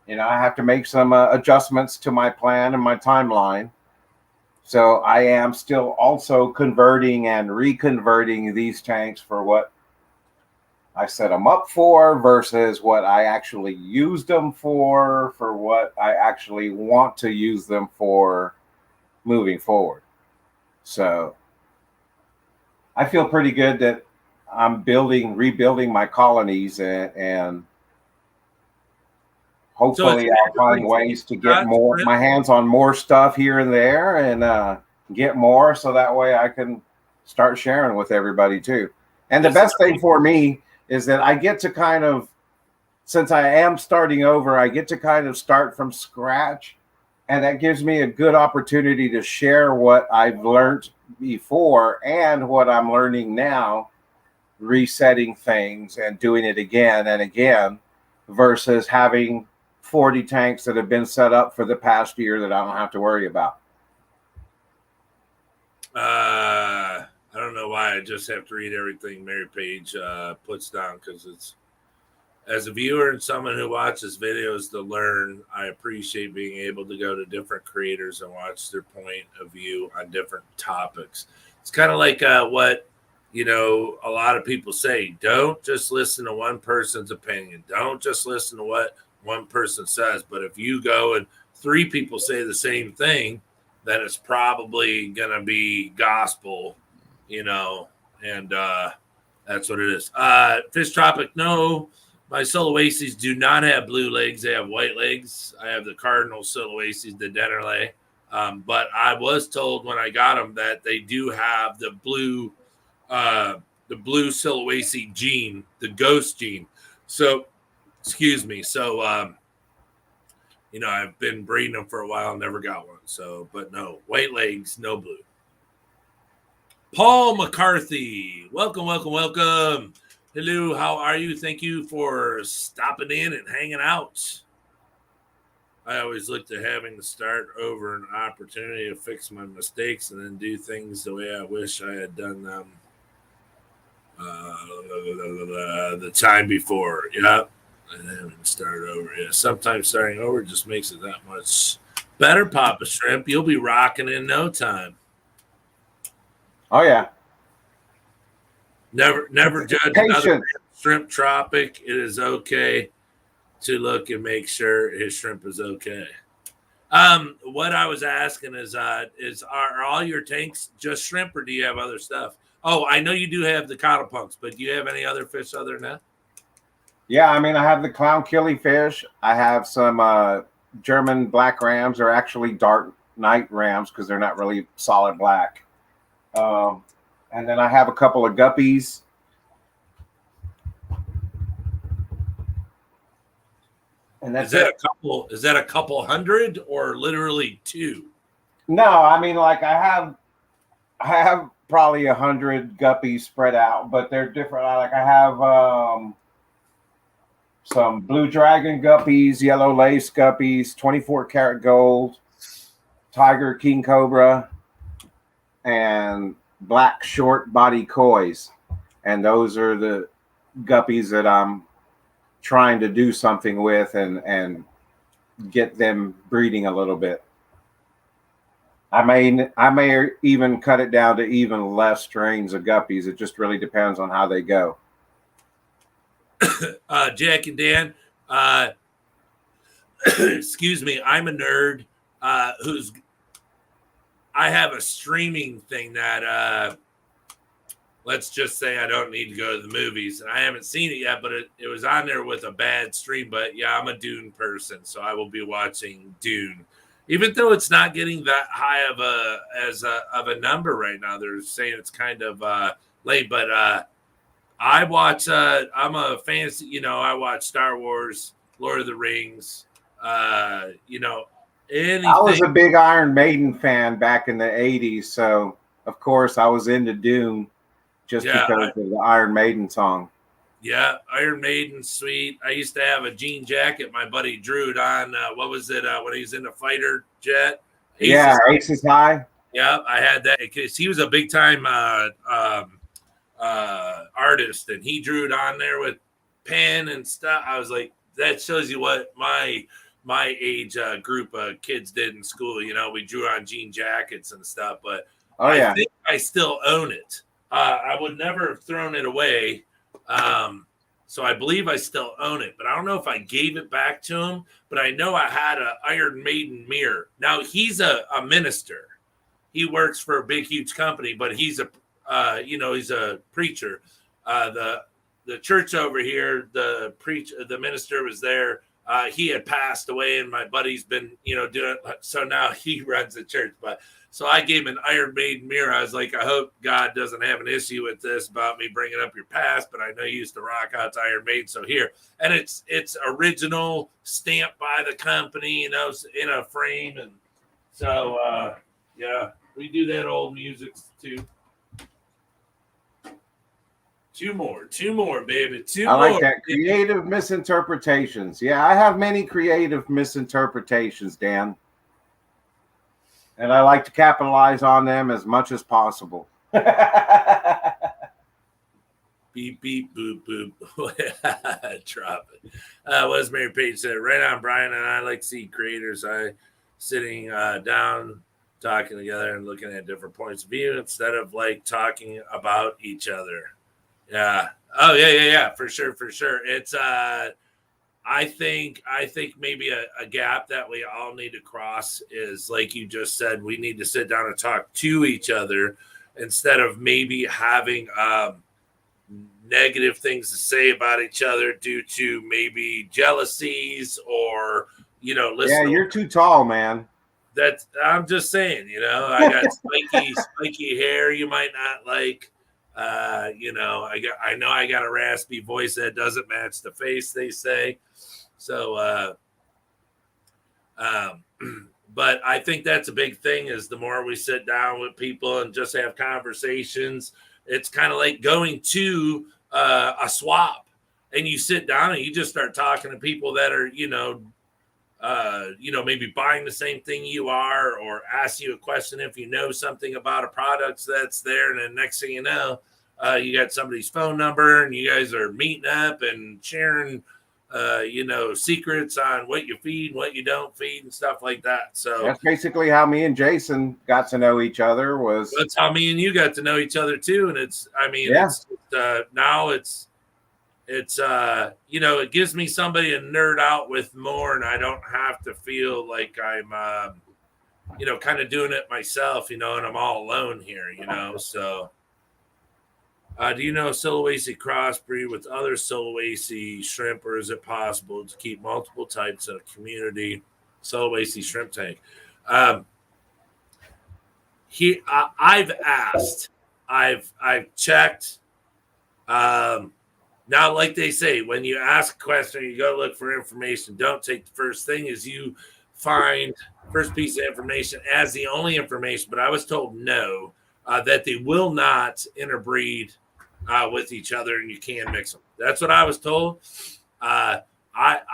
I have to make some adjustments to my plan and my timeline. So I am still also converting and reconverting these tanks for what I set them up for versus what I actually used them for what I actually want to use them for moving forward. So I feel pretty good that I'm rebuilding my colonies and hopefully I'll find ways to get my hands on more stuff here and there and get more so that way I can start sharing with everybody too. And the best thing for me is that I get to kind of, since I am starting over, I get to kind of start from scratch. And that gives me a good opportunity to share what I've learned before and what I'm learning now, resetting things and doing it again and again versus having 40 tanks that have been set up for the past year that I don't have to worry about. I don't know why I just have to read everything Mary Page puts down because it's, as a viewer and someone who watches videos to learn, I appreciate being able to go to different creators and watch their point of view on different topics. It's kind of like what, a lot of people say, don't just listen to one person's opinion. Don't just listen to what one person says. But if you go and 3 people say the same thing, then it's probably going to be gospel, and that's what it is. Fish Tropic, no. My Soloaces do not have blue legs. They have white legs. I have the Cardinal Soloaces, the Dennerley. But I was told when I got them that they do have the blue Soloace gene, the ghost gene. So, excuse me. So, I've been breeding them for a while, never got one. So, but no, white legs, no blue. Paul McCarthy, welcome. Hello, how are you? Thank you for stopping in and hanging out. I always look to having to start over an opportunity to fix my mistakes and then do things the way I wish I had done them the time before. Yep. And then start over. Yeah, sometimes starting over just makes it that much better, Papa Shrimp. You'll be rocking in no time. Oh, yeah. Never judge another shrimp tropic. It is okay to look and make sure his shrimp is okay. What I was asking is are all your tanks just shrimp or do you have other stuff? Oh, I know you do have the cottlepunks, but do you have any other fish other than that? Yeah, I mean, I have the clown killifish. I have some German black rams, or actually dark night rams because they're not really solid black. And then I have a couple of guppies. And that's is that a couple hundred or literally 2? No, I mean, like I have probably 100 guppies spread out, but they're different. Like I have some blue dragon guppies, yellow lace guppies, 24 karat gold, tiger king cobra, and black short body kois. And those are the guppies that I'm trying to do something with and get them breeding a little bit. I may even cut it down to even less strains of guppies. It just really depends on how they go. Jack and Dan, excuse me, I'm a nerd who's I have a streaming thing that let's just say I don't need to go to the movies, and I haven't seen it yet, but it was on there with a bad stream. But yeah, I'm a Dune person, so I will be watching Dune, even though it's not getting that high of a number right now. They're saying it's kind of late, but I watch. I'm a fancy, I watch Star Wars, Lord of the Rings. Anything. I was a big Iron Maiden fan back in the 80s, so of course I was into Dune just because of the Iron Maiden song. Yeah, Iron Maiden, sweet. I used to have a jean jacket my buddy drew it on. What was it when he was in the fighter jet? Aces High. Yeah, I had that because he was a big time artist, and he drew it on there with pen and stuff. I was like, that shows you what my age group of kids did in school. We drew on jean jackets and stuff, but I think I still own it. I would never have thrown it away. So I believe I still own it, but I don't know if I gave it back to him, but I know I had an Iron Maiden mirror. Now he's a minister. He works for a big, huge company, but he's he's a preacher. The church over here, the minister was there. He had passed away, and my buddy's been, doing it. So now he runs the church. But so I gave him an Iron Maiden mirror. I was like, I hope God doesn't have an issue with this about me bringing up your past, but I know you used to rock out to Iron Maiden. So here, and it's original, stamped by the company, in a frame. And so, yeah, we do that old music too. Two more, baby. I like that. Creative misinterpretations. Yeah, I have many creative misinterpretations, Dan. And I like to capitalize on them as much as possible. Beep, beep, boop, boop. Drop it. What does Mary Page say? Right on, Brian. And I like to see creators sitting down, talking together and looking at different points of view instead of talking about each other. Yeah. Oh, yeah. For sure. It's I think maybe a gap that we all need to cross is, like you just said, we need to sit down and talk to each other instead of maybe having negative things to say about each other due to maybe jealousies or, listen. Yeah, you're too tall, man. I'm just saying, I got spiky hair you might not like. I know I got a raspy voice that doesn't match the face, they say. So, but I think that's a big thing is the more we sit down with people and just have conversations, it's kind of like going to a swap and you sit down and you just start talking to people that are, maybe buying the same thing you are or ask you a question if you know something about a product that's there. And then next thing you know, you got somebody's phone number and you guys are meeting up and sharing, secrets on what you feed, what you don't feed and stuff like that. So that's basically how me and Jason got to know each other. That's how me and you got to know each other too. And now it gives me somebody to nerd out with more, and I don't have to feel like I'm, kind of doing it myself, and I'm all alone here, so. Do you know Sulawesi crossbreed with other Sulawesi shrimp, or is it possible to keep multiple types in a community Sulawesi shrimp tank? I've asked, I've checked. Now, like they say, when you ask a question, you go look for information. Don't take the first thing as you find first piece of information as the only information. But I was told no, that they will not interbreed with each other, and you can mix them. That's what I was told. I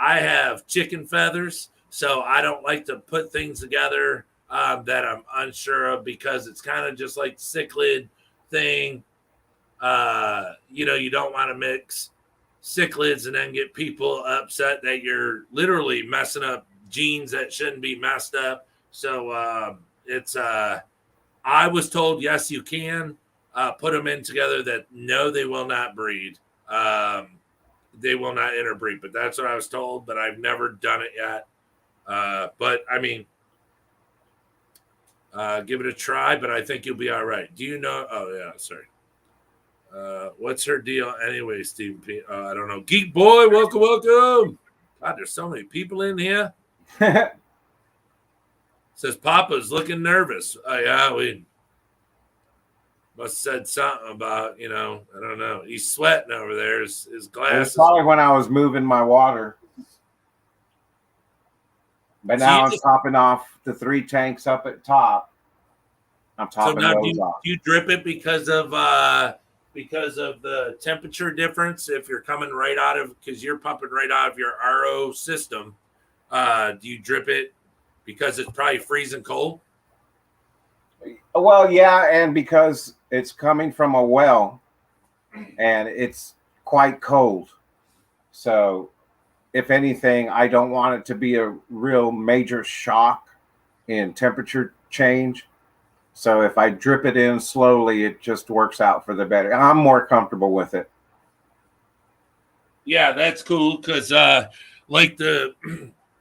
have chicken feathers, so I don't like to put things together that I'm unsure of because it's kind of just like cichlid thing. You don't want to mix cichlids and then get people upset that you're literally messing up genes that shouldn't be messed up. So I was told, yes, you can put them in together that no, they will not breed. they will not interbreed. But that's what I was told. But I've never done it yet. But I mean, give it a try. But I think you'll be all right. Do you know? Oh yeah, sorry. What's her deal anyway, Stephen P? I don't know. Geek Boy, welcome. God, there's so many people in here. Says Papa's looking nervous. Oh yeah, we must have said something about, I don't know. He's sweating over there. His It was glasses. probably when I was moving my water. But now I'm topping off the 3 tanks up at top. I'm topping those off. Do you drip it because of the temperature difference? If you're coming right out of, because you're pumping right out of your RO system, do you drip it because it's probably freezing cold? Well, yeah, and because it's coming from a well and it's quite cold. So if anything, I don't want it to be a real major shock in temperature change. So if I drip it in slowly, it just works out for the better. I'm more comfortable with it. Yeah, that's cool because like the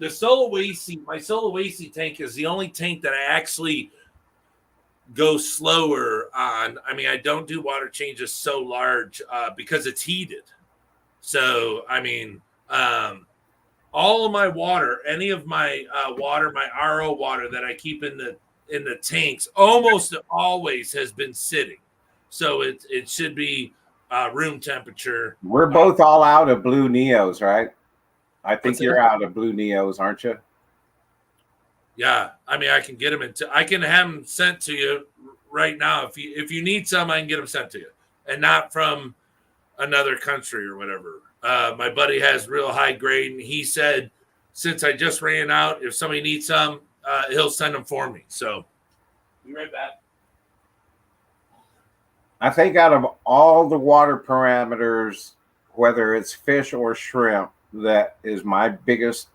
Solawesi, my Solawesi tank is the only tank that I actually go slower on. I mean, I don't do water changes so large because it's heated. So, I mean, all of my water, any of my water, my RO water that I keep in the tanks, almost always has been sitting. So it should be room temperature. We're both all out of blue Neos, right? I think you're out of blue Neos, aren't you? Yeah, I mean, I can get them I can have them sent to you right now. If you need some, I can get them sent to you, and not from another country or whatever. My buddy has real high grade, and he said, since I just ran out, if somebody needs some, he'll send them for me. So, be right back. I think out of all the water parameters, whether it's fish or shrimp, that is my biggest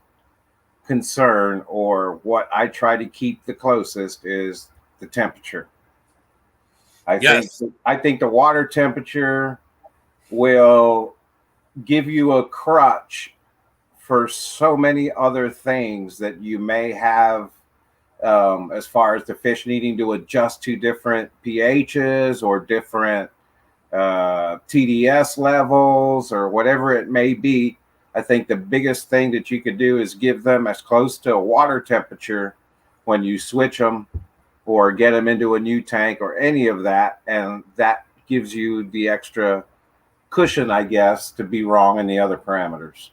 concern, or what I try to keep the closest, is the temperature. I think the water temperature will give you a crutch for so many other things that you may have, as far as the fish needing to adjust to different pHs or different TDS levels or whatever it may be. I think the biggest thing that you could do is give them as close to a water temperature when you switch them or get them into a new tank or any of that. And that gives you the extra cushion, I guess, to be wrong in the other parameters.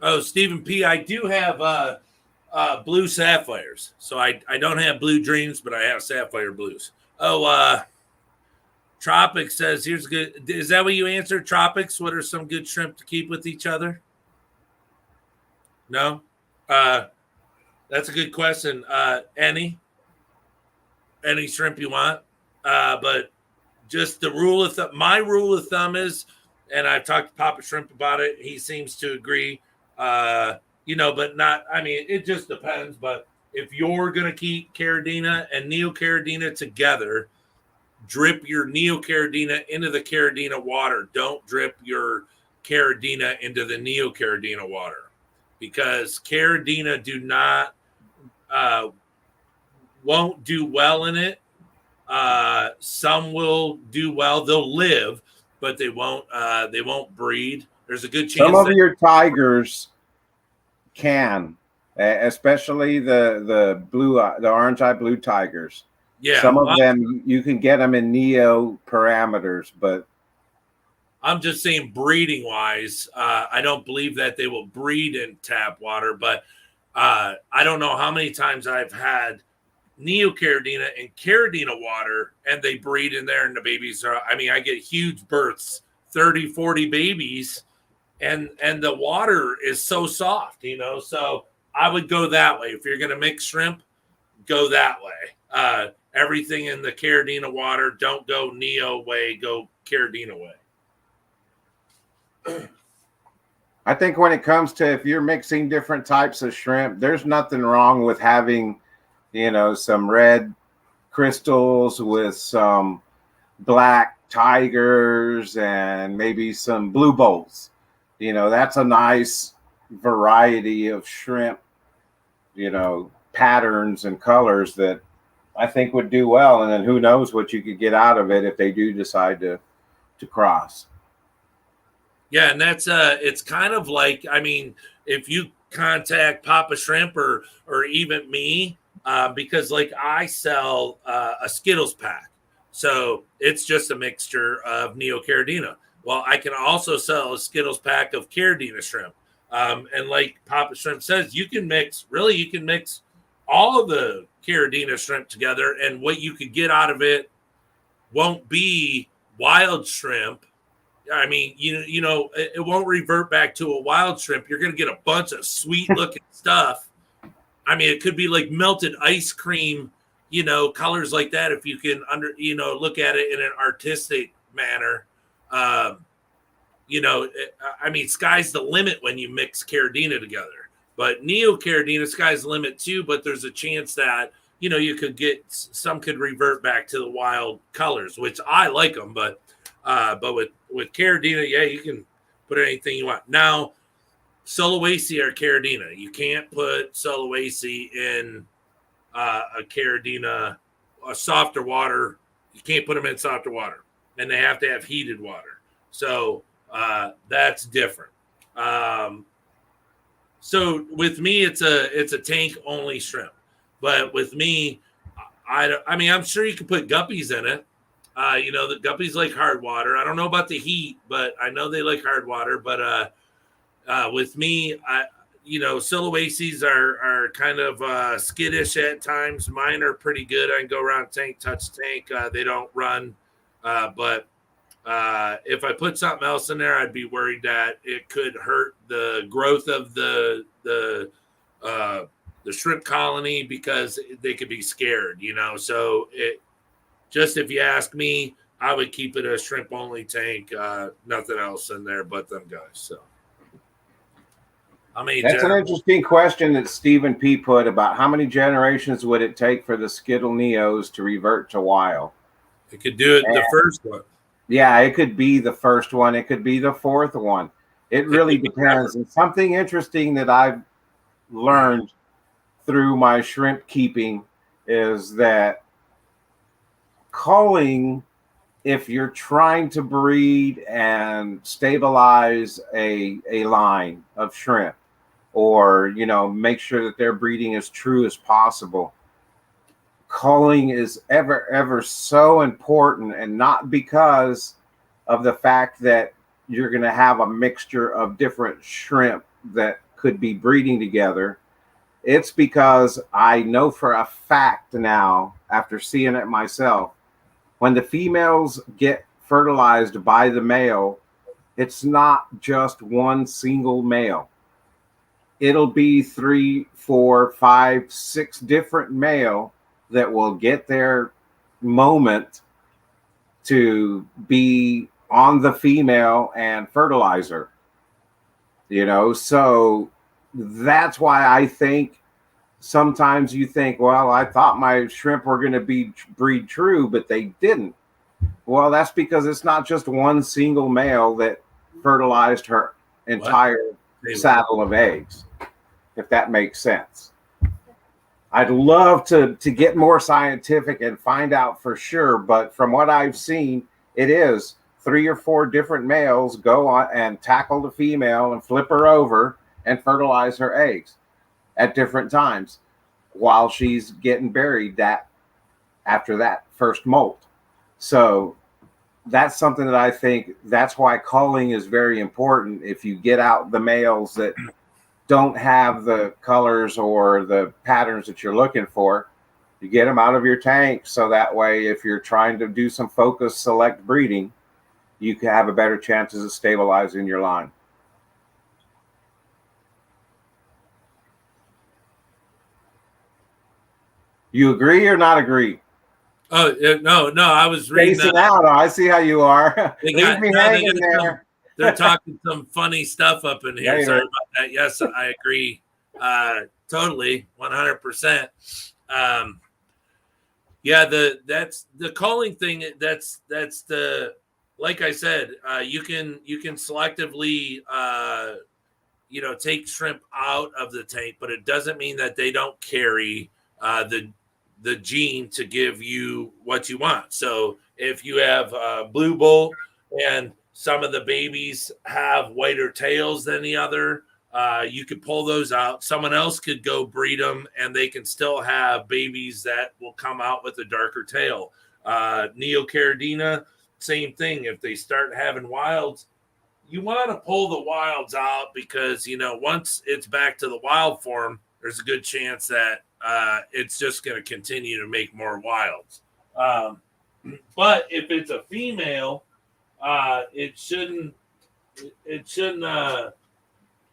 Oh, Stephen P., I do have blue sapphires. So I don't have blue dreams, but I have sapphire blues. Oh, Tropics says, here's good. Is that what you answered, Tropics? What are some good shrimp to keep with each other? No? That's a good question. Any shrimp you want. But just the rule of thumb, my rule of thumb is, and I've talked to Papa Shrimp about it, he seems to agree, but not, I mean, it just depends. But if you're going to keep Caridina and Neocaridina together, drip your Neocaridina into the Caridina water. Don't drip your Caridina into the Neocaridina water, because Caridina won't do well in it. Some will do well; they'll live, but they won't breed. There's a good chance some of your tigers can, especially the orange eye blue tigers. Yeah, some of them you can get them in Neo parameters, but I'm just saying breeding wise, I don't believe that they will breed in tap water. But I don't know how many times I've had Neocaridina and Caridina water and they breed in there, and the babies are, I mean, I get huge births, 30, 40 babies, and the water is so soft, so I would go that way. If you're going to mix shrimp, go that way. Everything in the Caridina water, don't go Neo way, go Caridina way. I think when it comes to, if you're mixing different types of shrimp, there's nothing wrong with having, some red crystals with some black tigers and maybe some blue bowls. That's a nice variety of shrimp, patterns and colors that I think would do well. And then who knows what you could get out of it if they do decide to cross. Yeah, and that's it's kind of like, I mean, if you contact Papa Shrimp or even me, because like I sell a Skittles pack, so it's just a mixture of Neo Caridina. Well, I can also sell a Skittles pack of Caridina shrimp, and like Papa Shrimp says, you can mix all of the Caridina shrimp together, and what you could get out of it won't be wild shrimp. I mean, it won't revert back to a wild shrimp. You're going to get a bunch of sweet looking stuff. I mean, it could be like melted ice cream, colors like that. If you can look at it in an artistic manner, I mean, sky's the limit when you mix Caridina together. But Neo Caridina, sky's the limit too. But there's a chance that you could get some could revert back to the wild colors, which I like them, but with Caridina, yeah, you can put anything you want. Now, Sulawesi or Caridina, you can't put Sulawesi in a Caridina, a softer water. You can't put them in softer water, and they have to have heated water. So that's different. So with me, it's a tank only shrimp, but with me, I mean, I'm sure you can put guppies in it. The guppies like hard water. I don't know about the heat, but I know they like hard water. But with me, Sulawesis are kind of skittish at times. Mine are pretty good. I can go around tank, touch tank. They don't run. But if I put something else in there, I'd be worried that it could hurt the growth of the shrimp colony because they could be scared, So just if you ask me, I would keep it a shrimp only tank, nothing else in there but them guys. So, That's an interesting question that Stephen P put about how many generations would it take for the Skittle Neos to revert to wild? It could do it the first one. Yeah, it could be the first one. It could be the fourth one. It really depends. And something interesting that I've learned through my shrimp keeping is that culling, if you're trying to breed and stabilize a line of shrimp, or make sure that their breeding is true as possible, culling is ever so important. And not because of the fact that you're going to have a mixture of different shrimp that could be breeding together. It's because I know for a fact now, after seeing it myself, when the females get fertilized by the male, it's not just one single male. It'll be 3, 4, 5, 6 different male that will get their moment to be on the female and fertilize her. So that's why I think sometimes you think, well, I thought my shrimp were going to breed true, but they didn't. Well, that's because it's not just one single male that fertilized her entire saddle of eggs, if that makes sense. I'd love to get more scientific and find out for sure, but from what I've seen, it is 3 or 4 different males go on and tackle the female and flip her over and fertilize her eggs at different times while she's getting buried after that first molt. So that's something that I think that's why culling is very important. If you get out the males that don't have the colors or the patterns that you're looking for, you get them out of your tank. So that way, if you're trying to do some focus select breeding, you can have a better chances of stabilizing your line. You agree or not agree? Oh, no, I was reading Spacing out. I see how you are. Leave me hanging there. They're talking some funny stuff up in here. Sorry about that. Yes, I agree. Totally, 100%. Yeah, that's the culling thing. That's the, like I said, you can selectively take shrimp out of the tank, but it doesn't mean that they don't carry the gene to give you what you want. So if you have blue bolt and some of the babies have whiter tails than the other, you could pull those out. Someone else could go breed them, and they can still have babies that will come out with a darker tail. Neocaridina, same thing. If they start having wilds, you want to pull the wilds out because, once it's back to the wild form, there's a good chance that it's just going to continue to make more wilds. But if it's a female, it shouldn't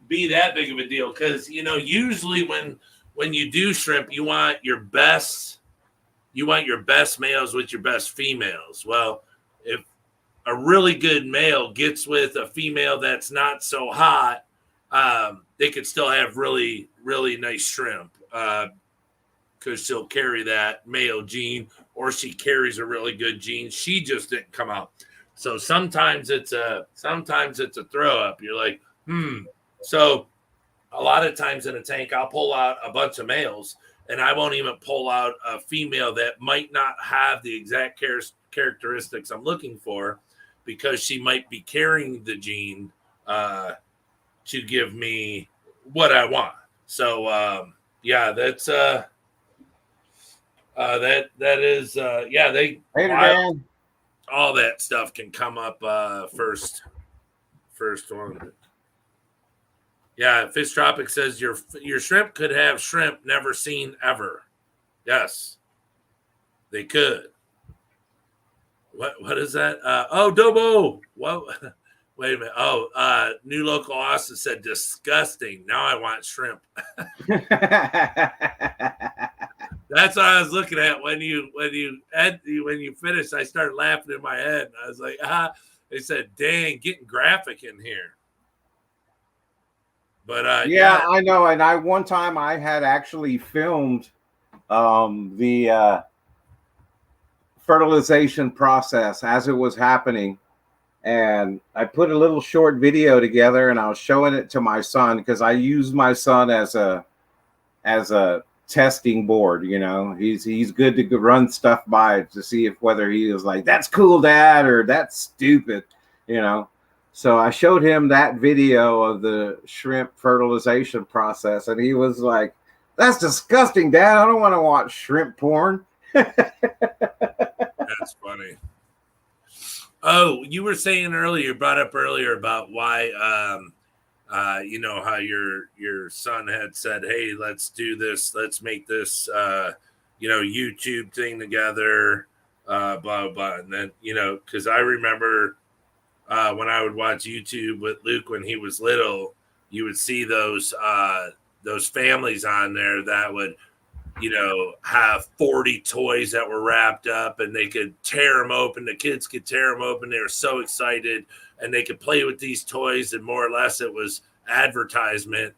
be that big of a deal because, usually when you do shrimp, you want your best males with your best females. Well, if a really good male gets with a female that's not so hot, they could still have really, really nice shrimp because she'll carry that male gene, or she carries a really good gene. She just didn't come out. So sometimes it's a throw up. You're like, So a lot of times in a tank, I'll pull out a bunch of males, and I won't even pull out a female that might not have the exact characteristics I'm looking for, because she might be carrying the gene to give me what I want. So that's that is they Later, man. all that stuff can come up first one. Yeah, Fish Tropic says your shrimp could have shrimp never seen ever. Yes, they could. What is that? Dobo. What? Wait a minute. Oh, New Local Austin said disgusting. Now I want shrimp. That's what I was looking at when you finished. I started laughing in my head. I was like, They said, "Dang, getting graphic in here." But yeah, I know. And one time I had actually filmed the fertilization process as it was happening, and I put a little short video together, and I was showing it to my son because I use my son as a testing board. He's good to run stuff by to see if whether he was like, "That's cool, Dad," or "That's stupid," So I showed him that video of the shrimp fertilization process, and he was like, "That's disgusting, Dad. I don't want to watch shrimp porn." That's funny. Oh, you were saying brought up earlier about why, how your son had said, "Hey, let's do this. Let's make this, YouTube thing together, blah, blah." And then, because I remember when I would watch YouTube with Luke when he was little, you would see those families on there that would, have 40 toys that were wrapped up, and they could tear them open. The kids could tear them open. They were so excited, and they could play with these toys. And more or less it was advertisement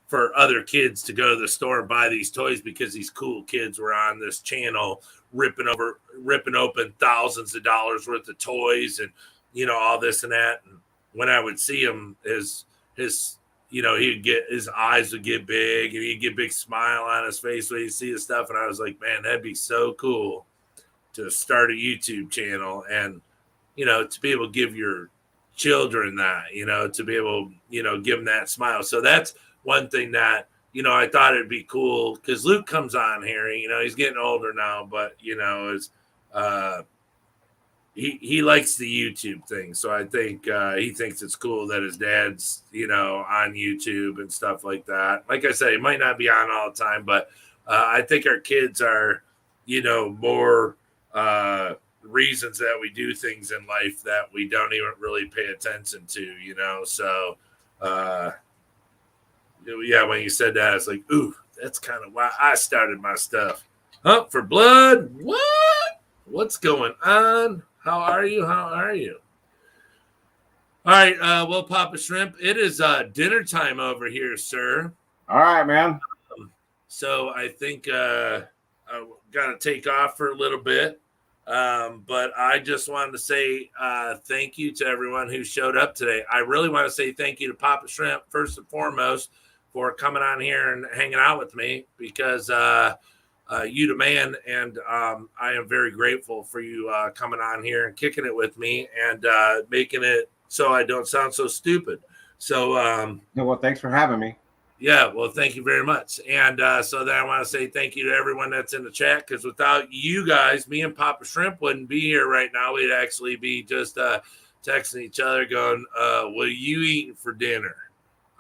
for other kids to go to the store and buy these toys because these cool kids were on this channel ripping open thousands of dollars worth of toys and, all this and that. And when I would see him, his he'd get, his eyes would get big, and he'd get a big smile on his face when he'd see his stuff. And I was like, man, that'd be so cool to start a YouTube channel and, to be able to give your children that, to be able, give them that smile. So that's one thing that, I thought it'd be cool because Luke comes on here, he's getting older now, but, he likes the YouTube thing. So I think he thinks it's cool that his dad's, on YouTube and stuff like that. Like I said, he might not be on all the time, but I think our kids are, more reasons that we do things in life that we don't even really pay attention to, So, when you said that, it's like, ooh, that's kind of why I started my stuff. Hunt for blood? What? What's going on? How are you? All right, we'll pop a shrimp. It is dinner time over here, sir. All right, man. So I think got to take off for a little bit. But I just wanted to say thank you to everyone who showed up today. I really want to say thank you to Papa Shrimp, first and foremost, for coming on here and hanging out with me, because you the man, and I am very grateful for you coming on here and kicking it with me and making it so I don't sound so stupid. So, well, thanks for having me. Yeah, well, thank you very much. And so then I want to say thank you to everyone that's in the chat, because without you guys, me and Papa Shrimp wouldn't be here right now. We'd actually be just texting each other going, what are you eating for dinner?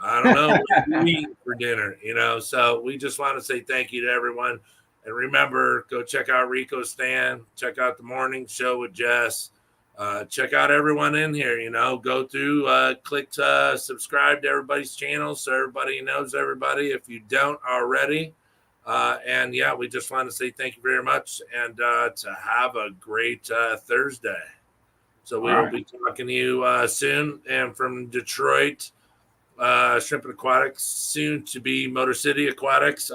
I don't know. What are you eating for dinner? So we just want to say thank you to everyone. And remember, go check out Rico's Stand. Check out the morning show with Jess. Check out everyone in here, go through, click to subscribe to everybody's channel so everybody knows everybody if you don't already. And yeah, we just want to say thank you very much, and to have a great Thursday. So we will be talking to you soon. And from Detroit, Shrimp and Aquatics, soon to be Motor City Aquatics,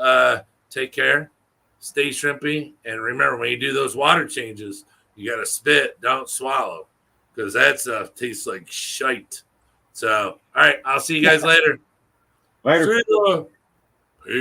take care, stay shrimpy, and remember, when you do those water changes, you got to spit, don't swallow, because that stuff tastes like shite. So, all right, I'll see you guys later. Later. See ya. Peace.